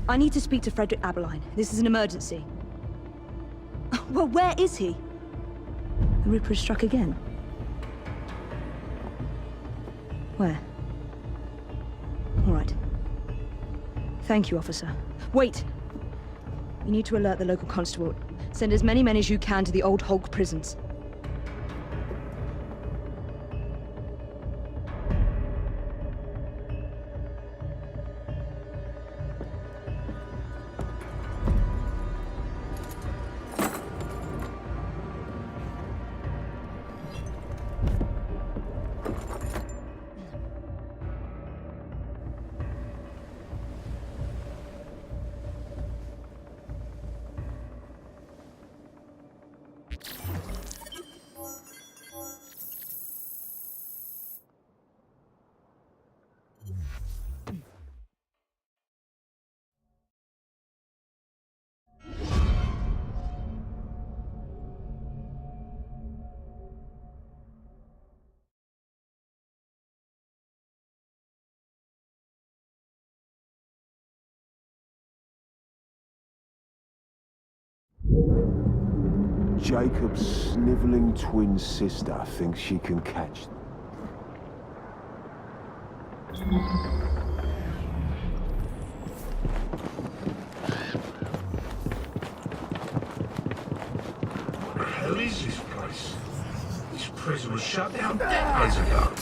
I need to speak to Frederick Aberline. This is an emergency. Well, where is he? The Ripper has struck again. Where? All right. Thank you, officer. Wait! You need to alert the local constable. Send as many men as you can to the old Hulk prisons. Jacob's sniveling twin sister thinks she can catch them. What the hell is this place? This prison was shut down decades ago.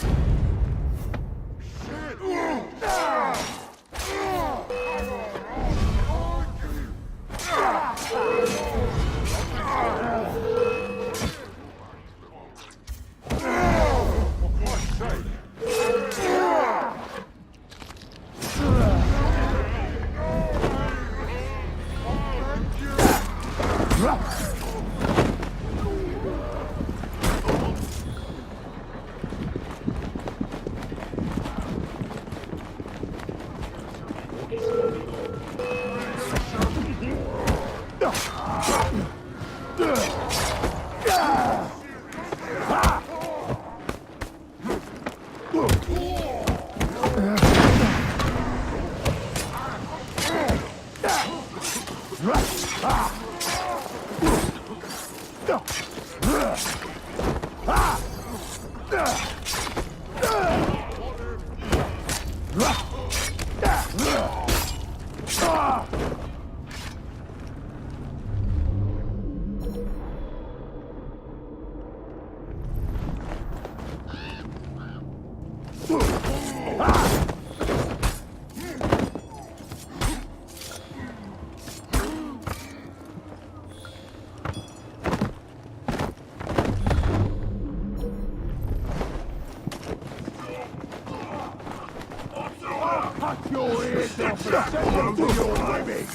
Cut your ears off and send them to your women!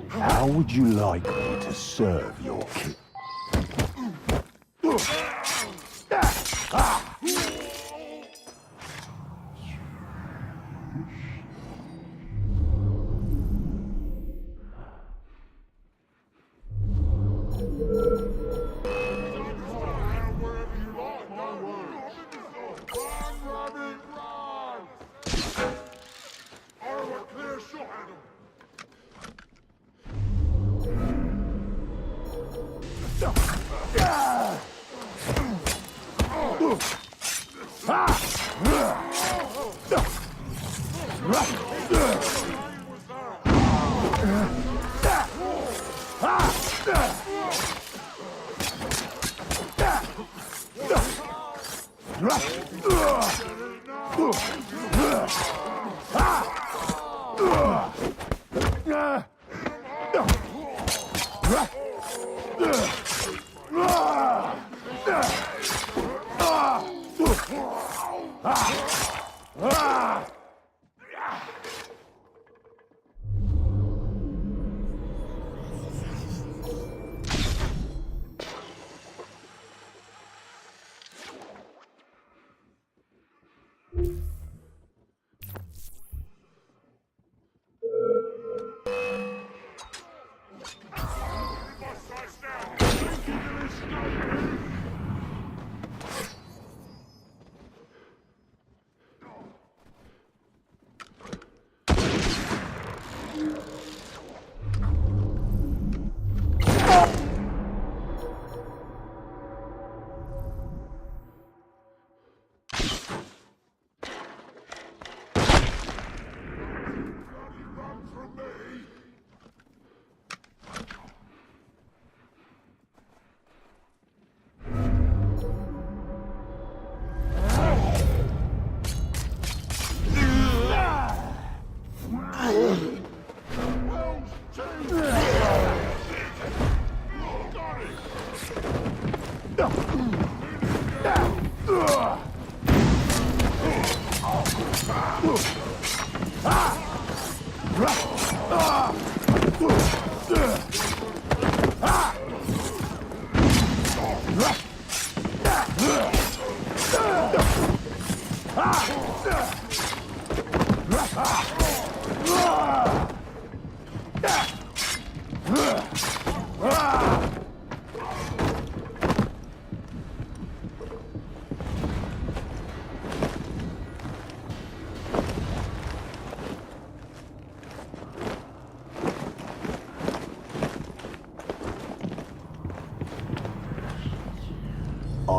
How would you like me to serve your king?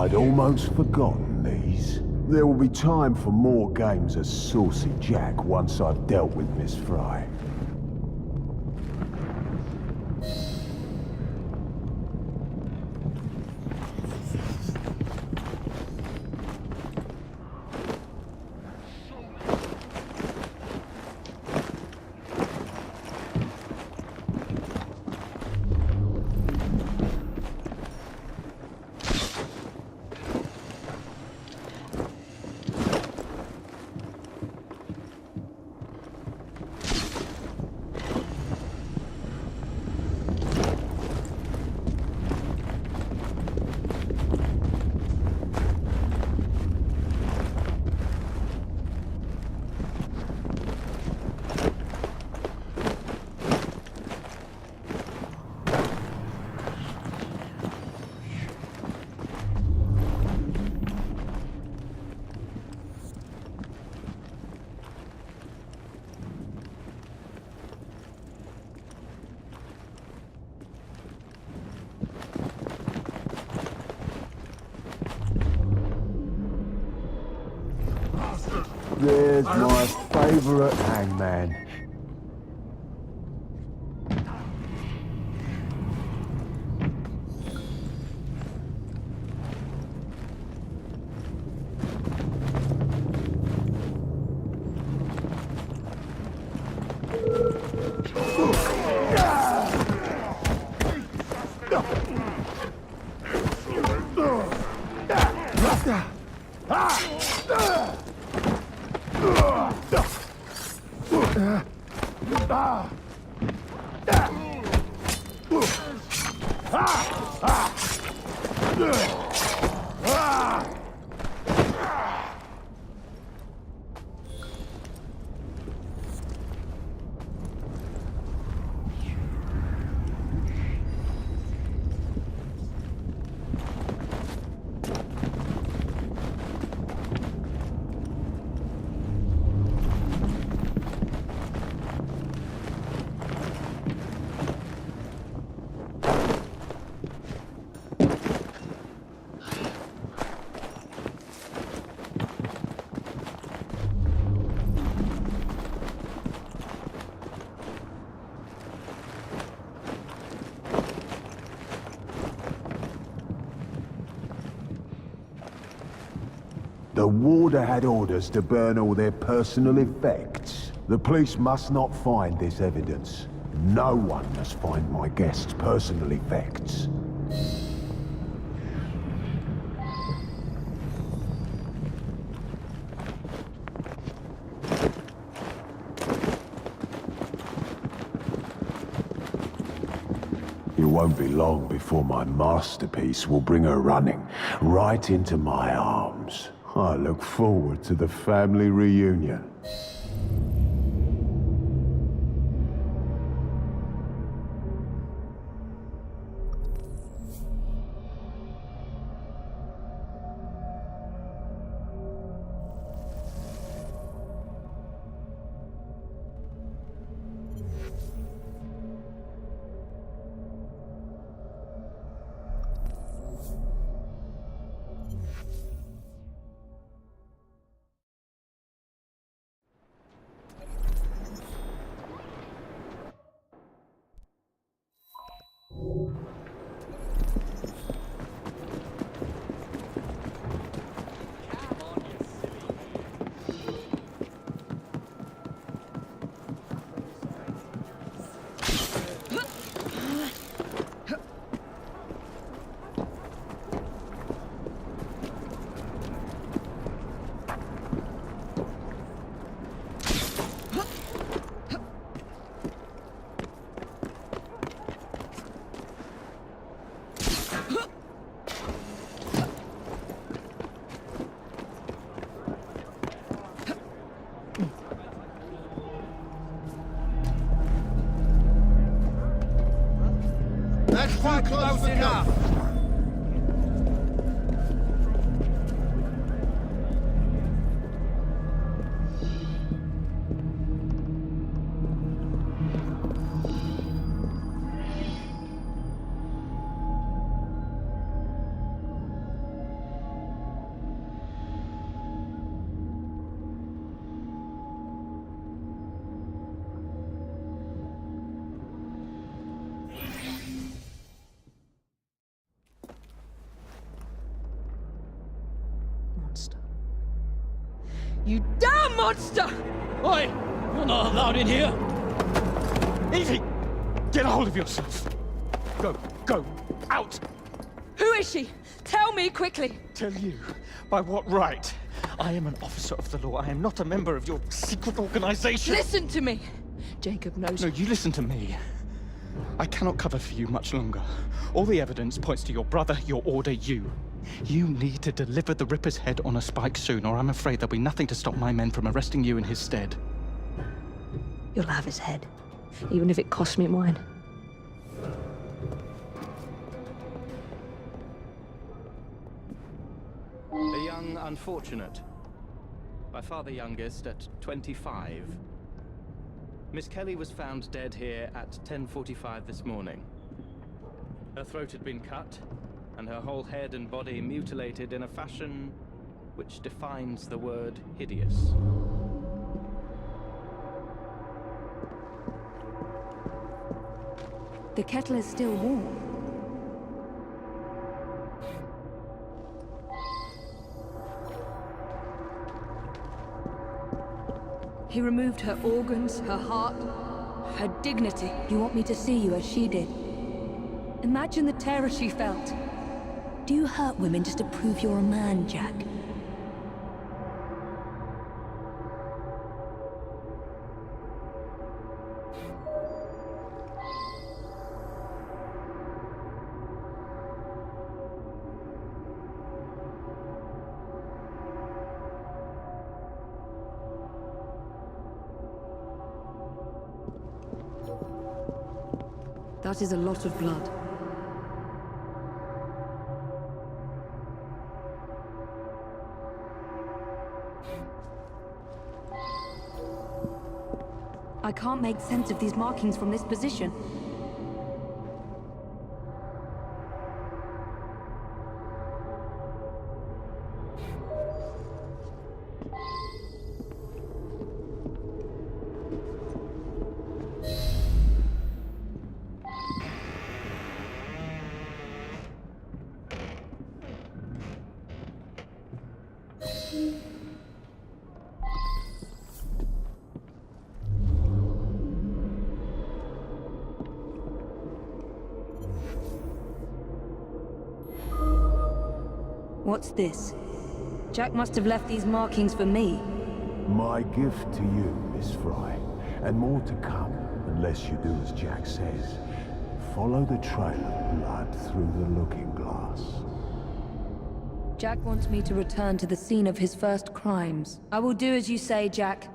I'd almost forgotten these. There will be time for more games as Saucy Jack once I've dealt with Miss Fry. There's my favourite hangman. The warder had orders to burn all their personal effects. The police must not find this evidence. No one must find my guest's personal effects. It won't be long before my masterpiece will bring her running right into my arms. I look forward to the family reunion. That's quite close enough. You damn monster! Oi! You're not allowed in here! Evie! Get a hold of yourself! Go! Out! Who is she? Tell me quickly! Tell you? By what right? I am an officer of the law. I am not a member of your secret organization! Listen to me! Jacob knows... No, you listen to me. I cannot cover for you much longer. All the evidence points to your brother, your order, you. You need to deliver the Ripper's head on a spike soon, or I'm afraid there'll be nothing to stop my men from arresting you in his stead. You'll have his head, even if it costs me mine. A young unfortunate. By far the youngest, at 25. Miss Kelly was found dead here at 10:45 this morning. Her throat had been cut, and her whole head and body mutilated in a fashion which defines the word hideous. The kettle is still warm. He removed her organs, her heart, her dignity. You want me to see you as she did? Imagine the terror she felt. Do you hurt women just to prove you're a man, Jack? That is a lot of blood. I can't make sense of these markings from this position. What's this? Jack must have left these markings for me. My gift to you, Miss Fry. And more to come, unless you do as Jack says. Follow the trail of blood through the looking glass. Jack wants me to return to the scene of his first crimes. I will do as you say, Jack.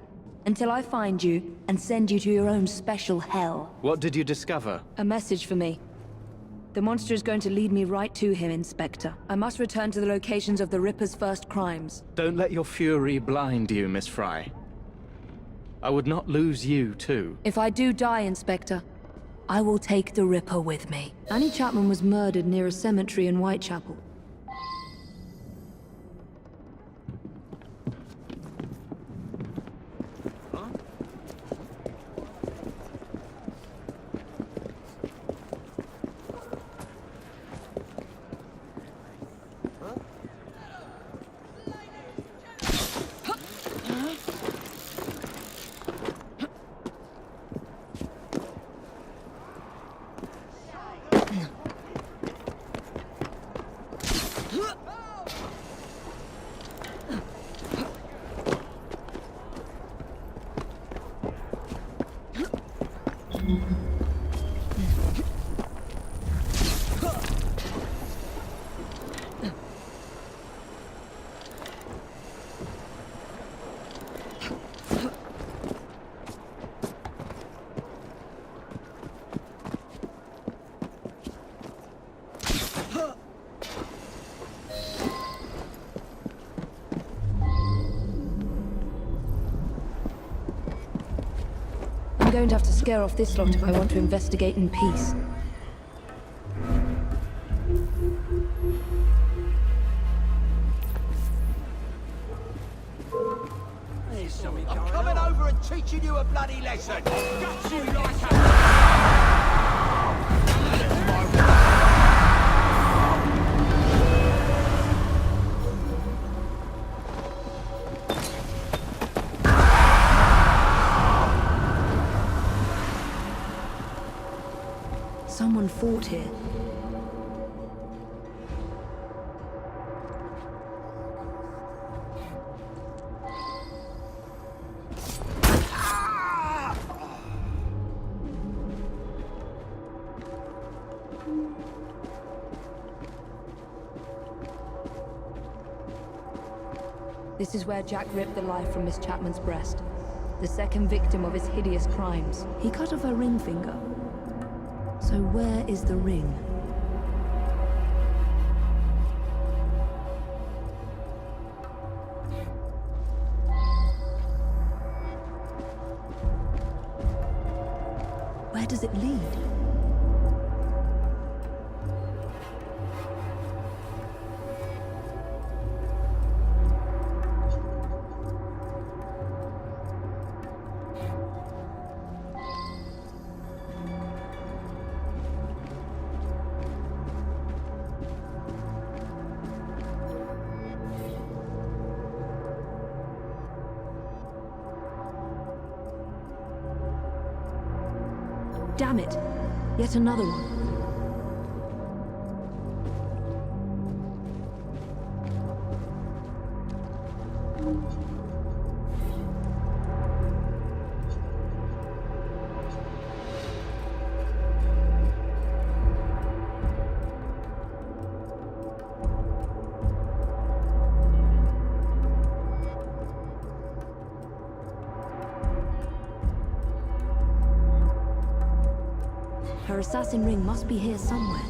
Until I find you and send you to your own special hell. What did you discover? A message for me. The monster is going to lead me right to him, Inspector. I must return to the locations of the Ripper's first crimes. Don't let your fury blind you, Miss Fry. I would not lose you, too. If I do die, Inspector, I will take the Ripper with me. Annie Chapman was murdered near a cemetery in Whitechapel. I'm going to have to scare off this lot if I want to investigate in peace. I'm coming over and teaching you a bloody lesson. Got you like a... Someone fought here. This is where Jack ripped the life from Miss Chapman's breast. The second victim of his hideous crimes. He cut off her ring finger. So where is the ring? Where does it lead? Damn it! Yet another one. Her assassin ring must be here somewhere.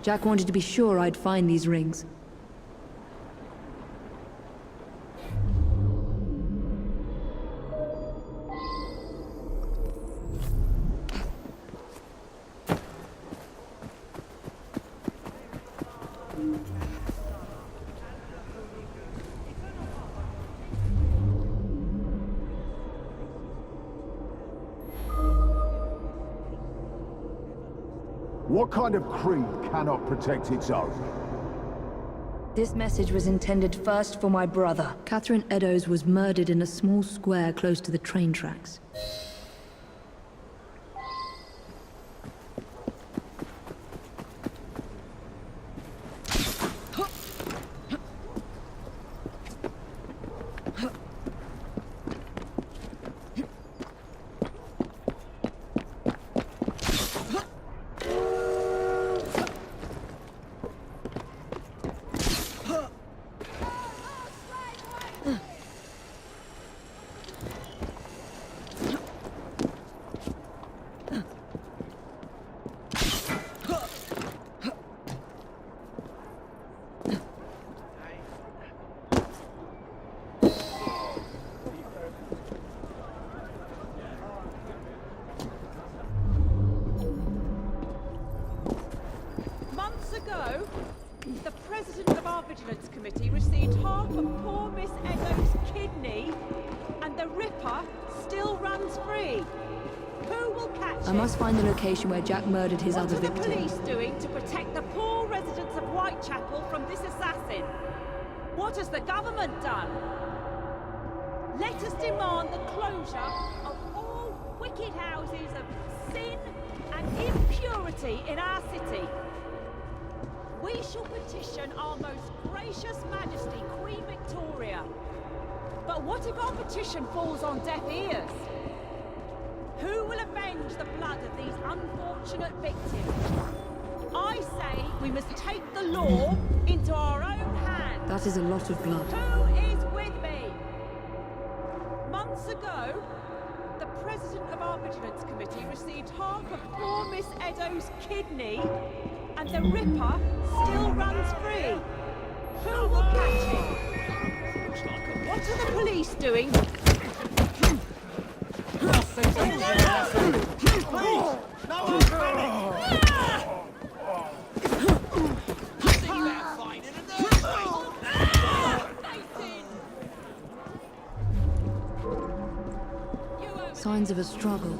Jack wanted to be sure I'd find these rings. What kind of creed cannot protect its own? This message was intended first for my brother. Catherine Eddowes was murdered in a small square close to the train tracks. The president of our vigilance committee received half of poor Miss Eddowes' kidney, and the Ripper still runs free. Who will catch him? I must find the location where Jack murdered his other victim. What are the police doing to protect the poor residents of Whitechapel from this assassin? What has the government done? Let us demand the closure of all wicked houses of sin and impurity in our city. We shall petition our most gracious Majesty, Queen Victoria. But what if our petition falls on deaf ears? Who will avenge the blood of these unfortunate victims? I say we must take the law into our own hands. That is a lot of blood. Who is with me? Months ago, the president of our vigilance committee received half of poor Miss Eddowes' kidney, and the Ripper still runs free. Who will catch him? What are the police doing? Signs of a struggle.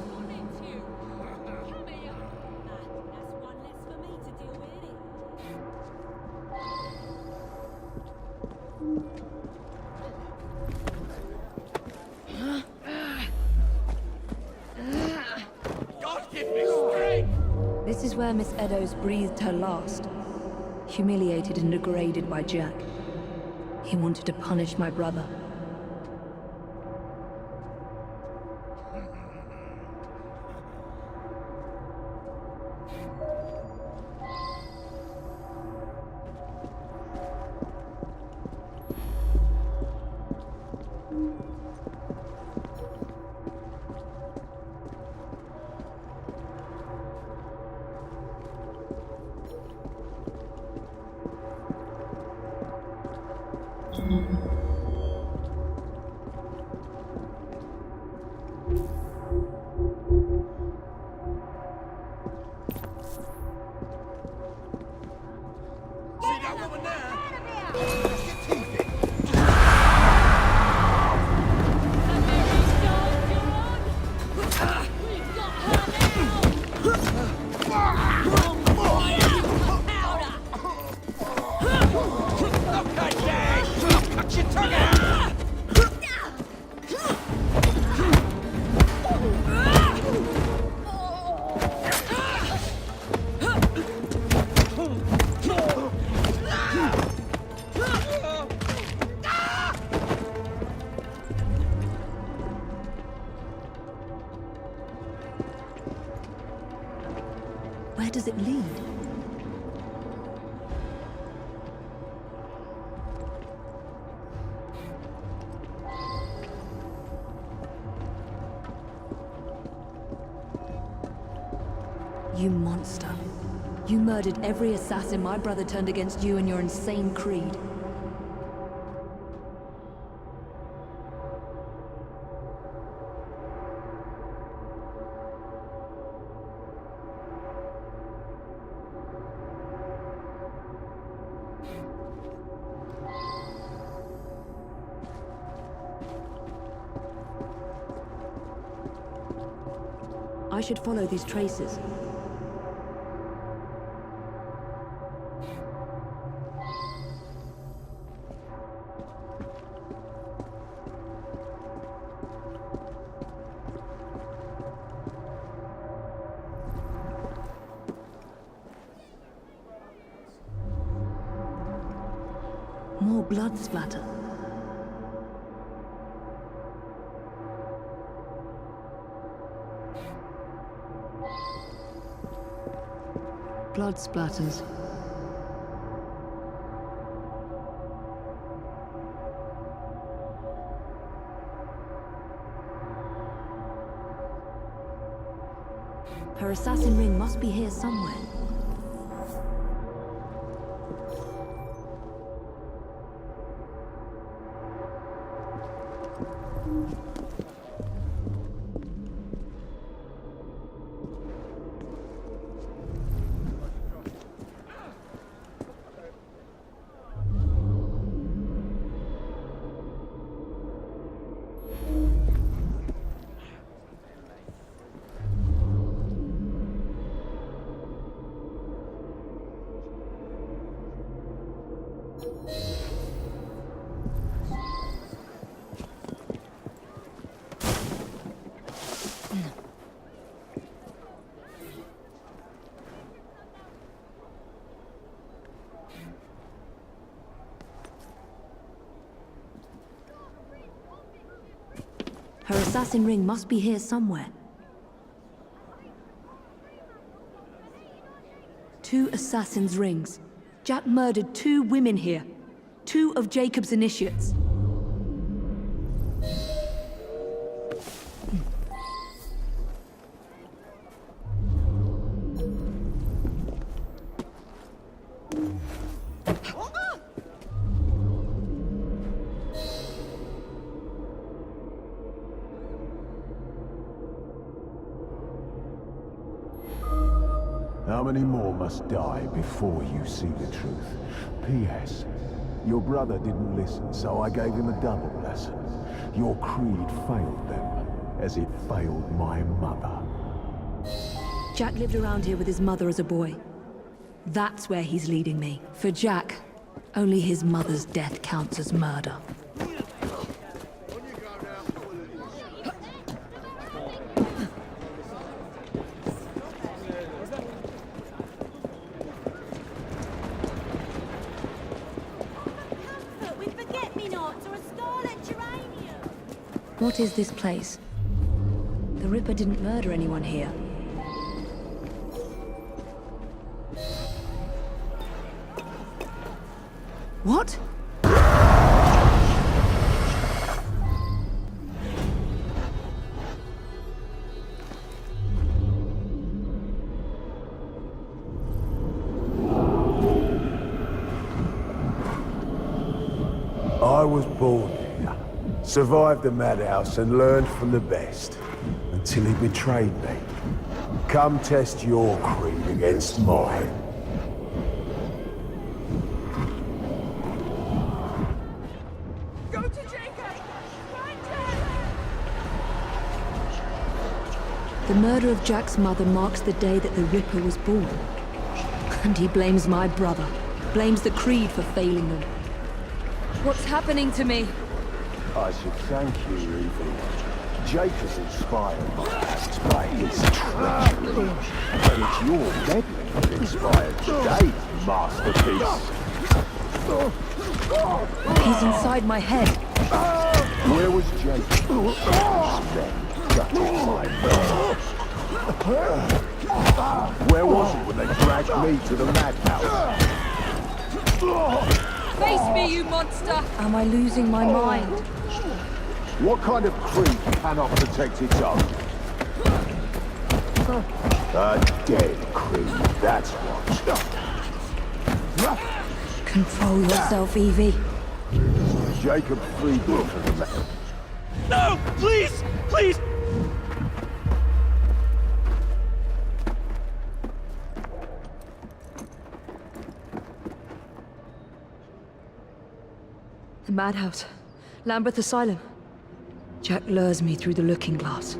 God give me This is where Miss Eddowes breathed her last. Humiliated and degraded by Jack. He wanted to punish my brother. Where does it lead? You monster. You murdered every assassin my brother turned against you and your insane creed. I should follow these traces. More blood splatter. Blood splatters. Her assassin ring must be here somewhere. Her assassin ring must be here somewhere. 2 assassin's rings. Jack murdered 2 women here. 2 of Jacob's initiates. How many more must die before you see the truth? P.S. Your brother didn't listen, so I gave him a double lesson. Your creed failed them, as it failed my mother. Jack lived around here with his mother as a boy. That's where he's leading me. For Jack, only his mother's death counts as murder. What is this place? The Ripper didn't murder anyone here. What? I was born here, survived the madhouse and learned from the best, until he betrayed me. Come test your creed against mine. Go to Jacob! Find Jack! The murder of Jack's mother marks the day that the Ripper was born. And he blames my brother, blames the Creed for failing them. What's happening to me? I should thank you, Evie. Jacob's inspired my acts by his treachery. But it's your meddling that inspired today's masterpiece. He's inside my head. Where was Jacob? Men gutted my murder. Where was he when they dragged me to the madhouse? Face me, you monster! Am I losing my mind? What kind of creed cannot protect its own? A dead creed, that's what. Control yourself, Evie. Jacob freed me from the man. No! Please! Please! The madhouse. Lambeth Asylum. Jack lures me through the looking glass.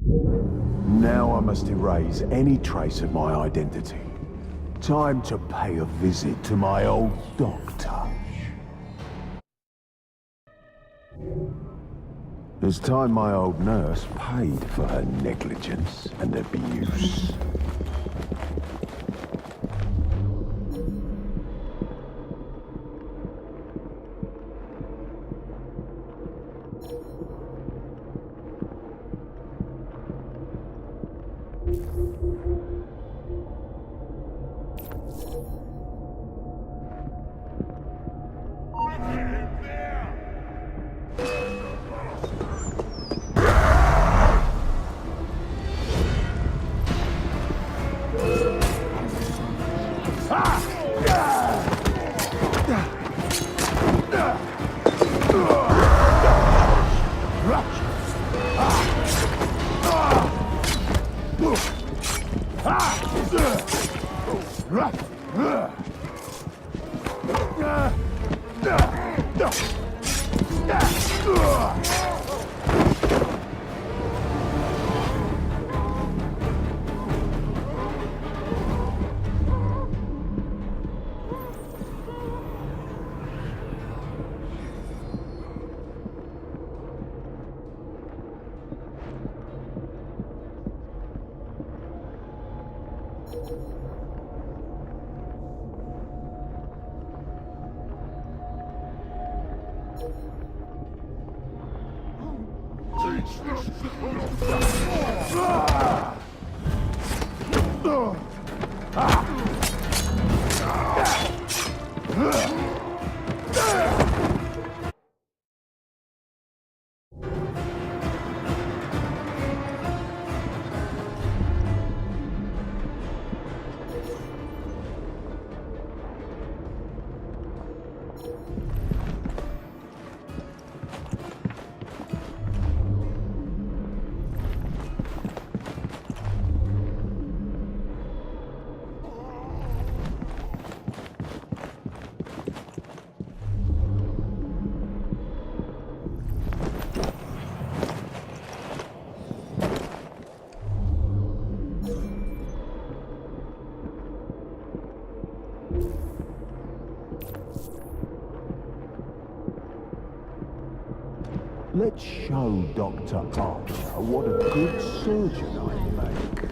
Now I must erase any trace of my identity. Time to pay a visit to my old doctor. It's time my old nurse paid for her negligence and abuse. Let's show Dr. Archer what a good surgeon I make.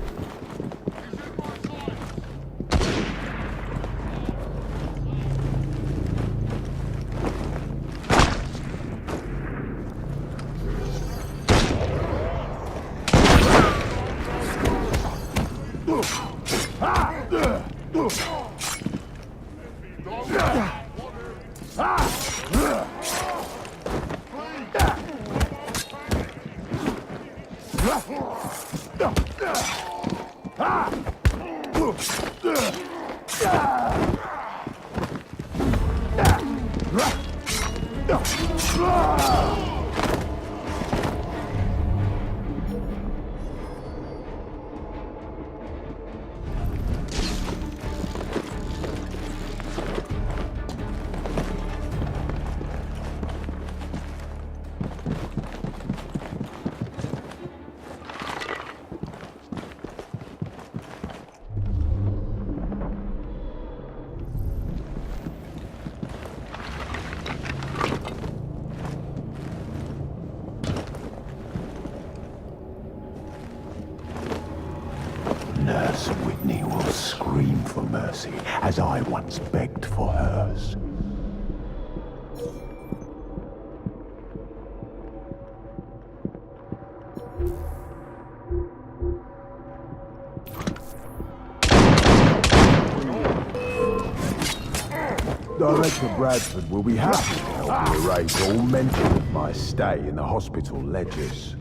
Nurse Whitney will scream for mercy, as I once begged for hers. Director Bradford will be happy to help me erase all mention of my stay in the hospital ledgers.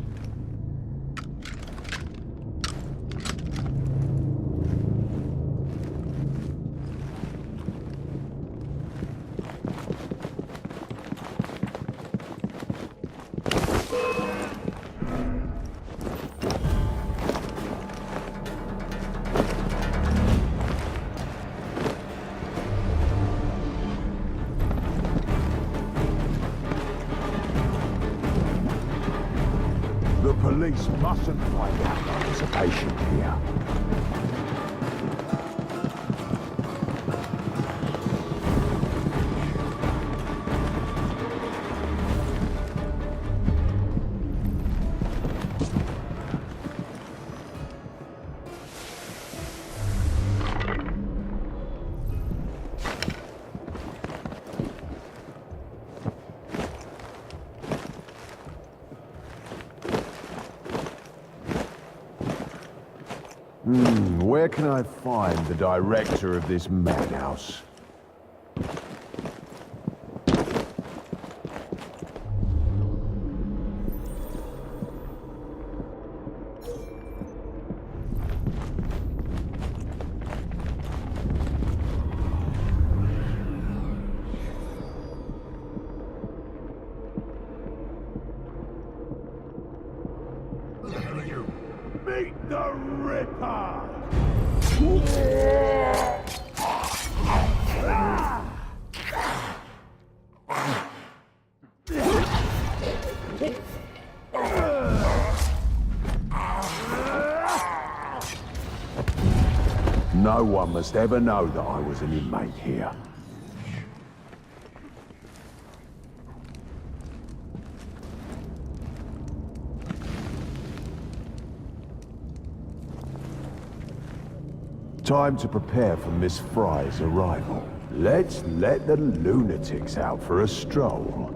police mustn't find out I was a patient here. Where can I find the director of this madhouse? Who the hell are you? Meet the Ripper! No one must ever know that I was an inmate here. Time to prepare for Miss Fry's arrival. Let's let the lunatics out for a stroll.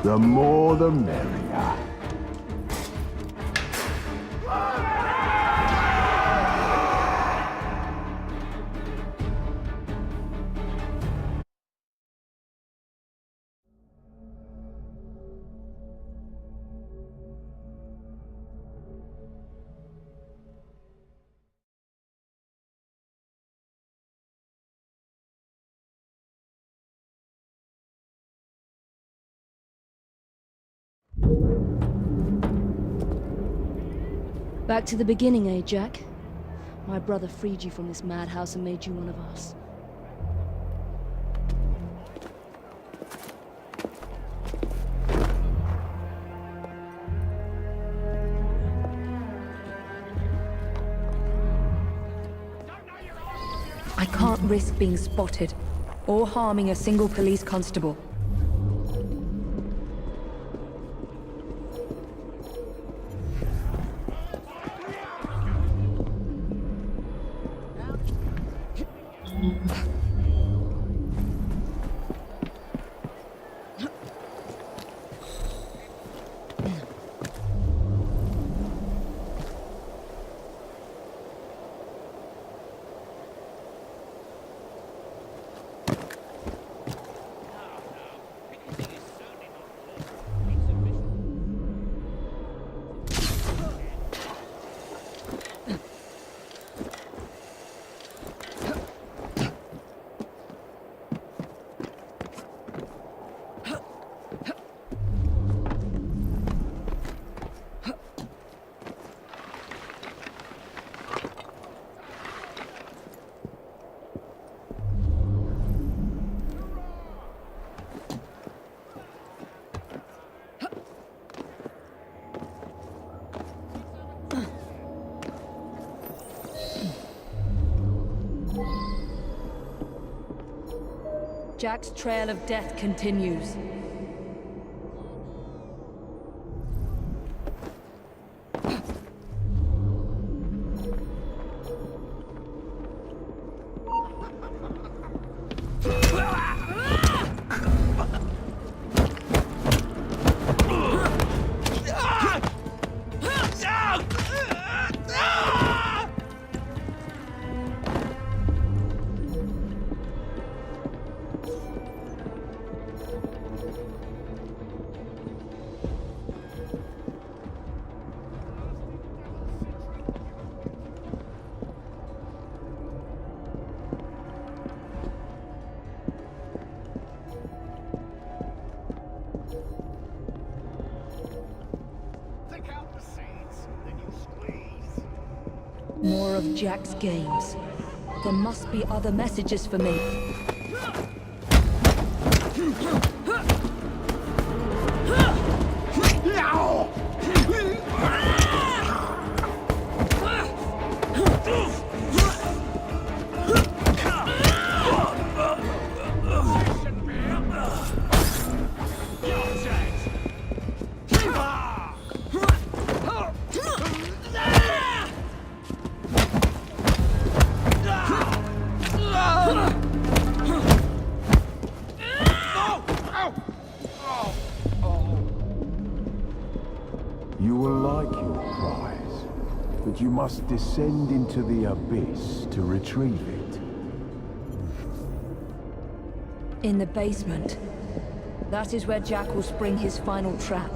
The more the merrier. Back to the beginning, eh, Jack? My brother freed you from this madhouse and made you one of us. I can't risk being spotted, or harming a single police constable. Jack's trail of death continues. More of Jack's games. There must be other messages for me. You will like your prize, but you must descend into the abyss to retrieve it. In the basement. That is where Jack will spring his final trap.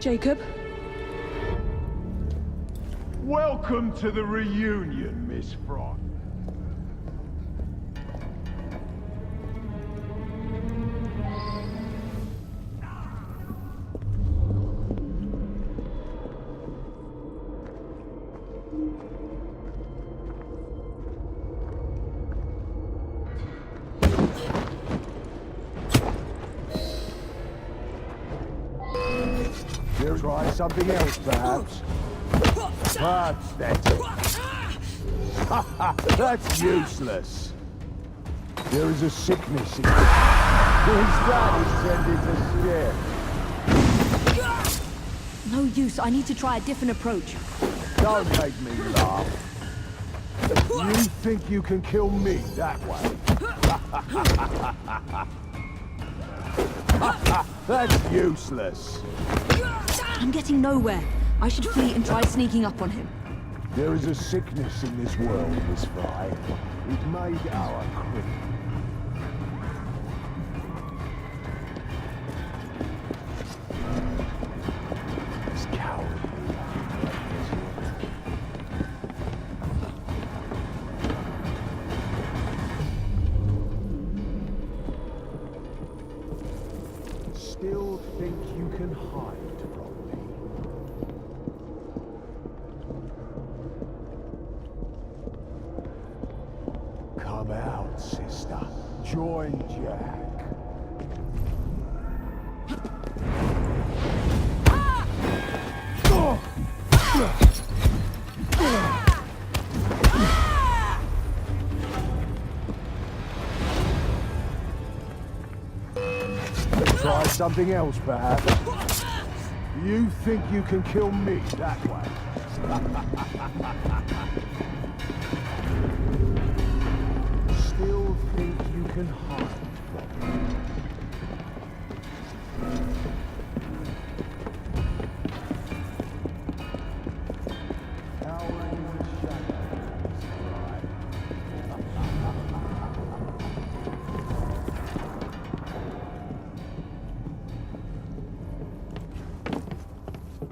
Jacob? Welcome to the reunion, Miss Frost. Try something else, perhaps. Pathetic. That's useless. There is a sickness in it. Is that intended to scare? No use. I need to try a different approach. Don't make me laugh. You think you can kill me that way? That's useless. I'm getting nowhere. I should flee and try sneaking up on him. There is a sickness in this world, Miss Fry. It made our criminal. It's cowardly. Still think you can hide from me? Come out, sister. Join Jack. Try something else, perhaps. You think you can kill me that way? Still think you can hide from me? Cowering in the shadows, right?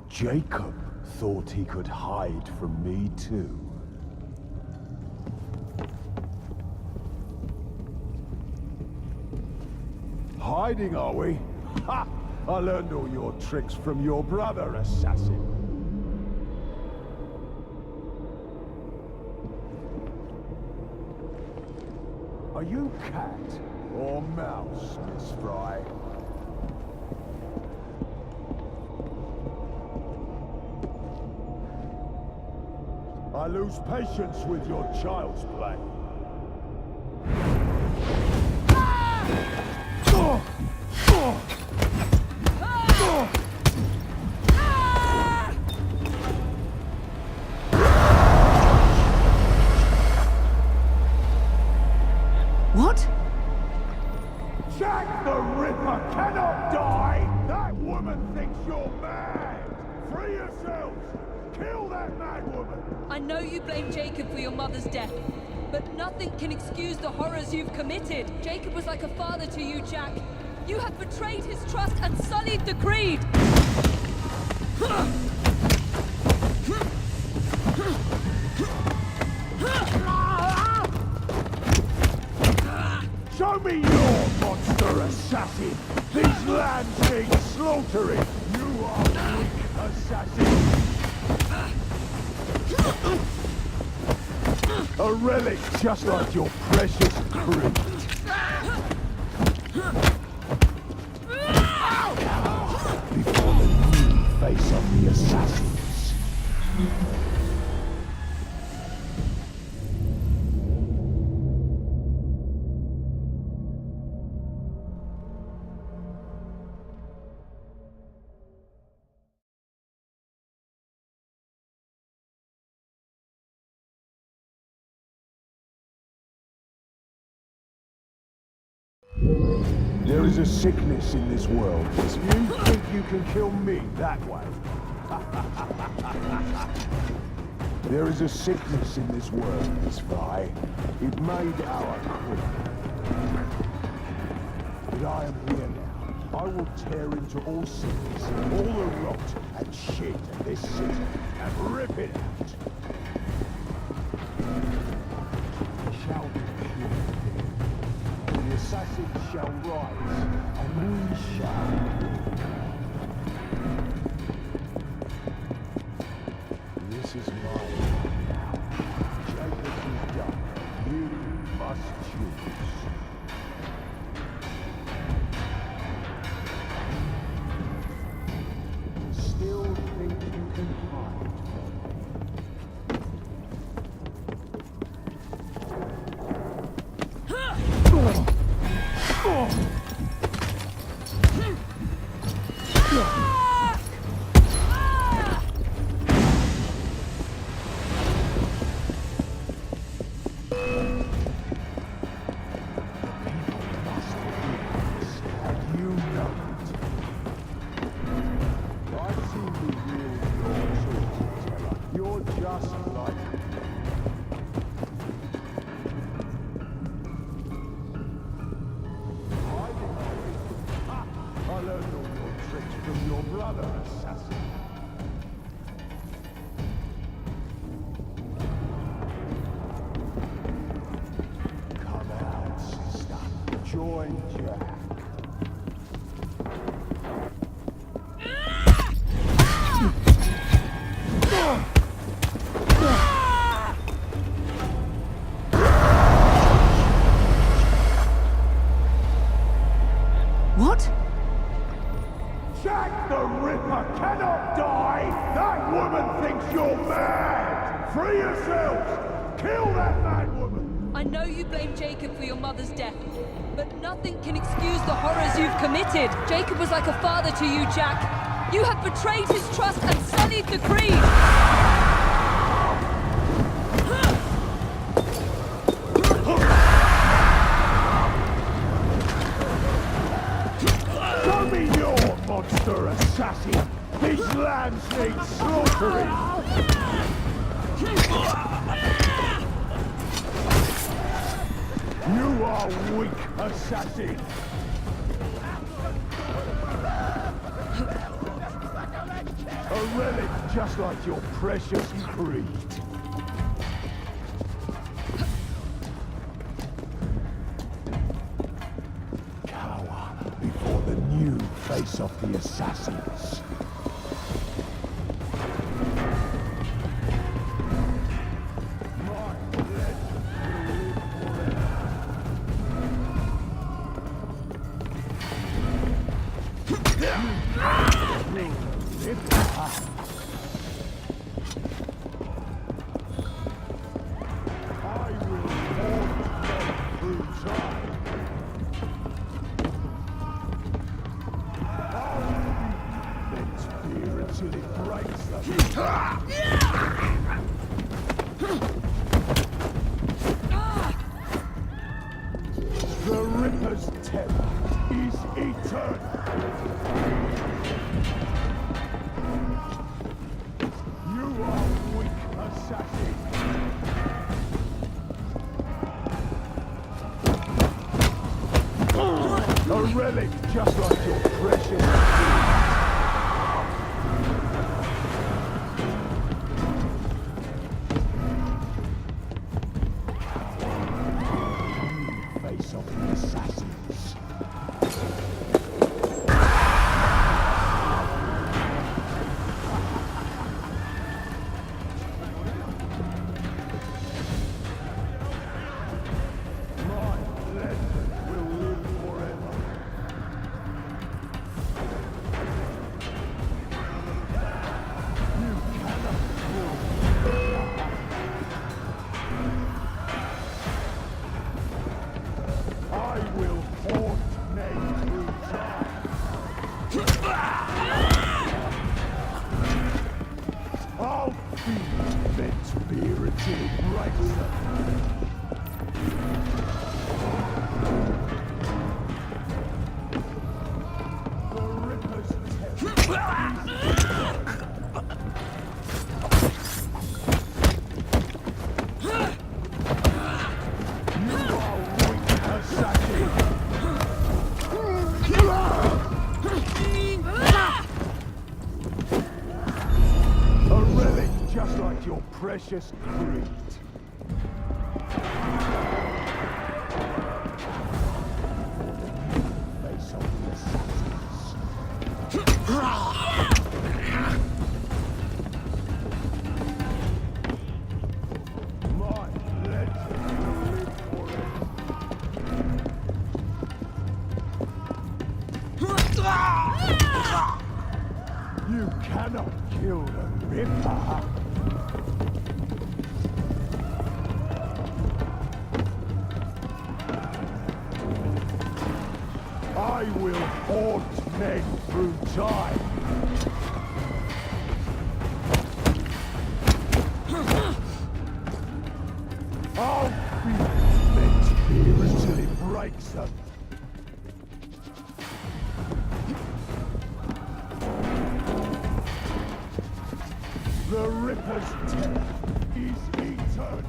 Jacob thought he could hide from me too. Hiding, are we? Ha! I learned all your tricks from your brother, assassin. Are you cat or mouse, Miss Fry? I lose patience with your child's play. What? Jack the Ripper cannot die! That woman thinks you're mad! Free yourselves! Kill that mad woman! I know you blame Jacob for your mother's death, but nothing can excuse the horrors you've committed. Jacob was like a father to you, Jack. You have betrayed his trust and sullied the creed! Show me your monster assassin! These lands need slaughtering! You are weak, assassin! A relic just like your precious crew. Before the new face of the assassins. There is a sickness in this world. You think you can kill me that way? There is a sickness in this world, Miss Fry. It made our crew. But I am here now. I will tear into all cities, all the rot and shit in this city, and rip it out. Shall be pure. The assassins shall rise, and we shall rule. This is mine now. Jacob's is done. You must choose. Still think you can hide join Jack. Free yourselves! Kill that mad woman! I know you blame Jacob for your mother's death, but nothing can excuse the horrors you've committed. Jacob was like a father to you, Jack. You have betrayed his trust and sullied the Creed! Show me your monster assassin! These lambs need slaughtering! You are weak, assassin! A relic just like your precious creed. Cower before the new face of the assassins. The Ripper's terror is eternal. You are weak, assassin. A relic just like your precious face of the assassins. I'll feed Ben's beer until it breaks them. The Ripper's You are weak, assassin! A relic just like your precious creed. Face of the assassins. My legend will live forever. You cannot kill the Ripper. I will haunt men through time. I'll feed men's fear until it breaks them. The Ripper's terror is eternal.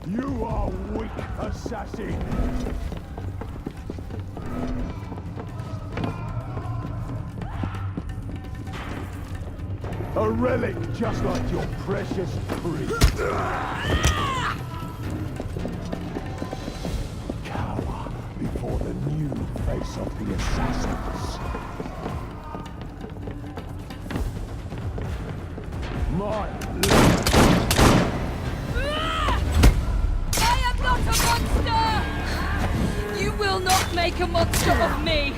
You are weak, assassin. A relic just like your precious creed. Cower before the new face of the assassins. My I am not a monster! You will not make make a monster of me!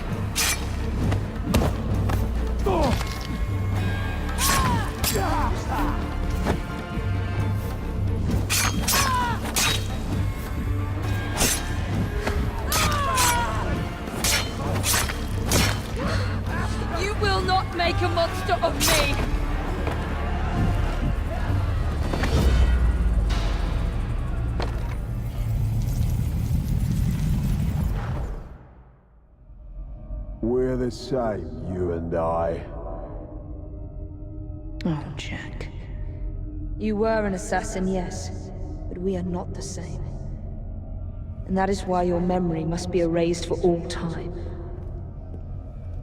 You will not make a monster of me! We're the same, you and I. Oh, Jack. You were an assassin, yes, but we are not the same. And that is why your memory must be erased for all time.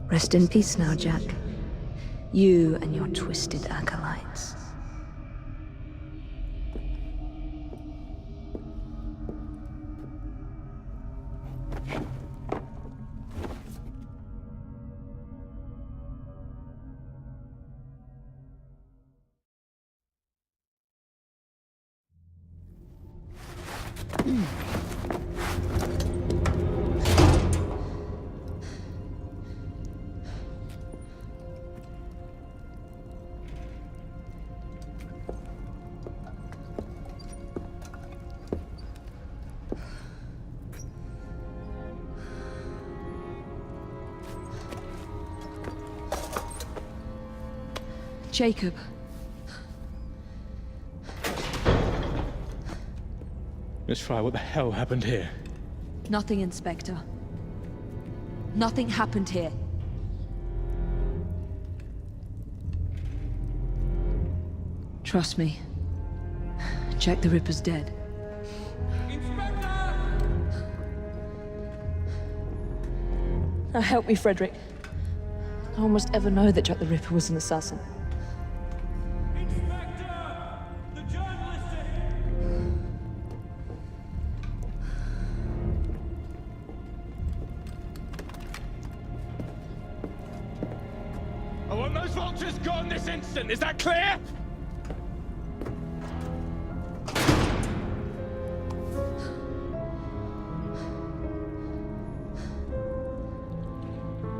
Rest in peace now, Jack. You and your twisted acolytes. Jacob. Miss Fry, what the hell happened here? Nothing, Inspector. Nothing happened here. Trust me. Jack the Ripper's dead. Now help me, Frederick. No one must ever know that Jack the Ripper was an assassin. I want those vultures gone this instant, is that clear?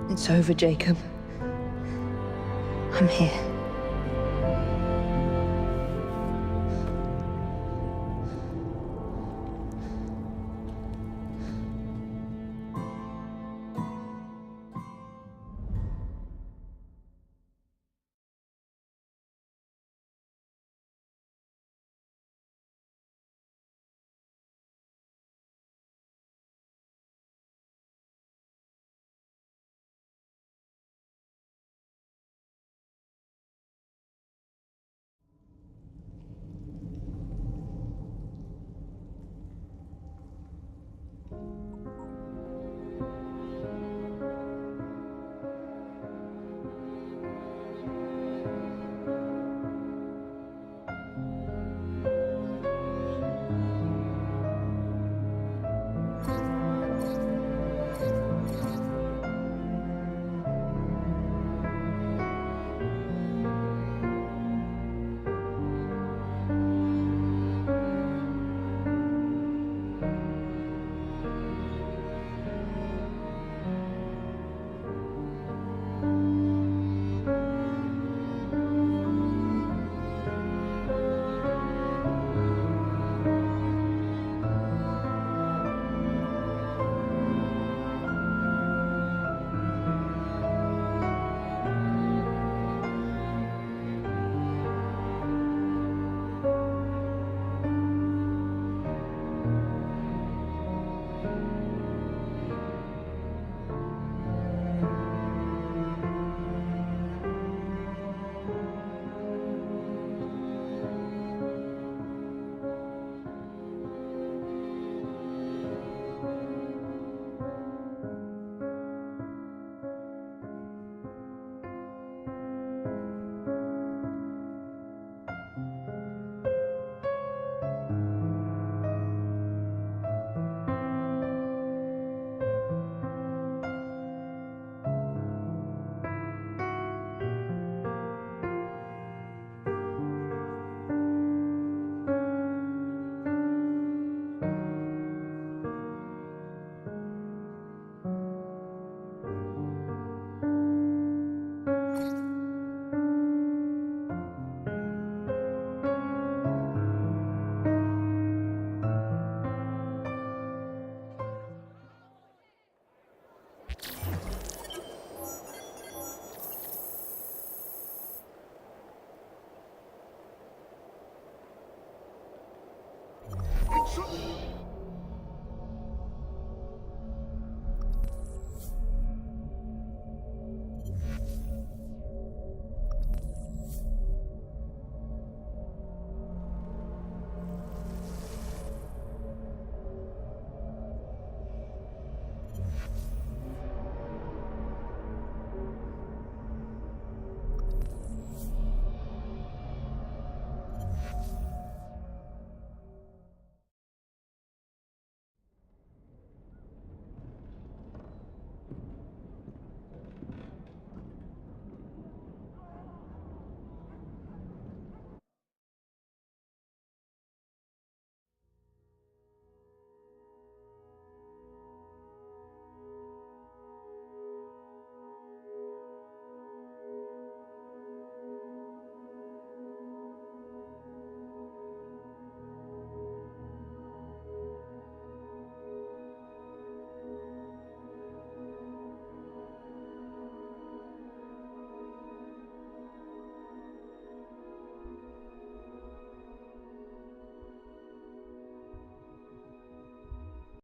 It's over, Jacob. I'm here.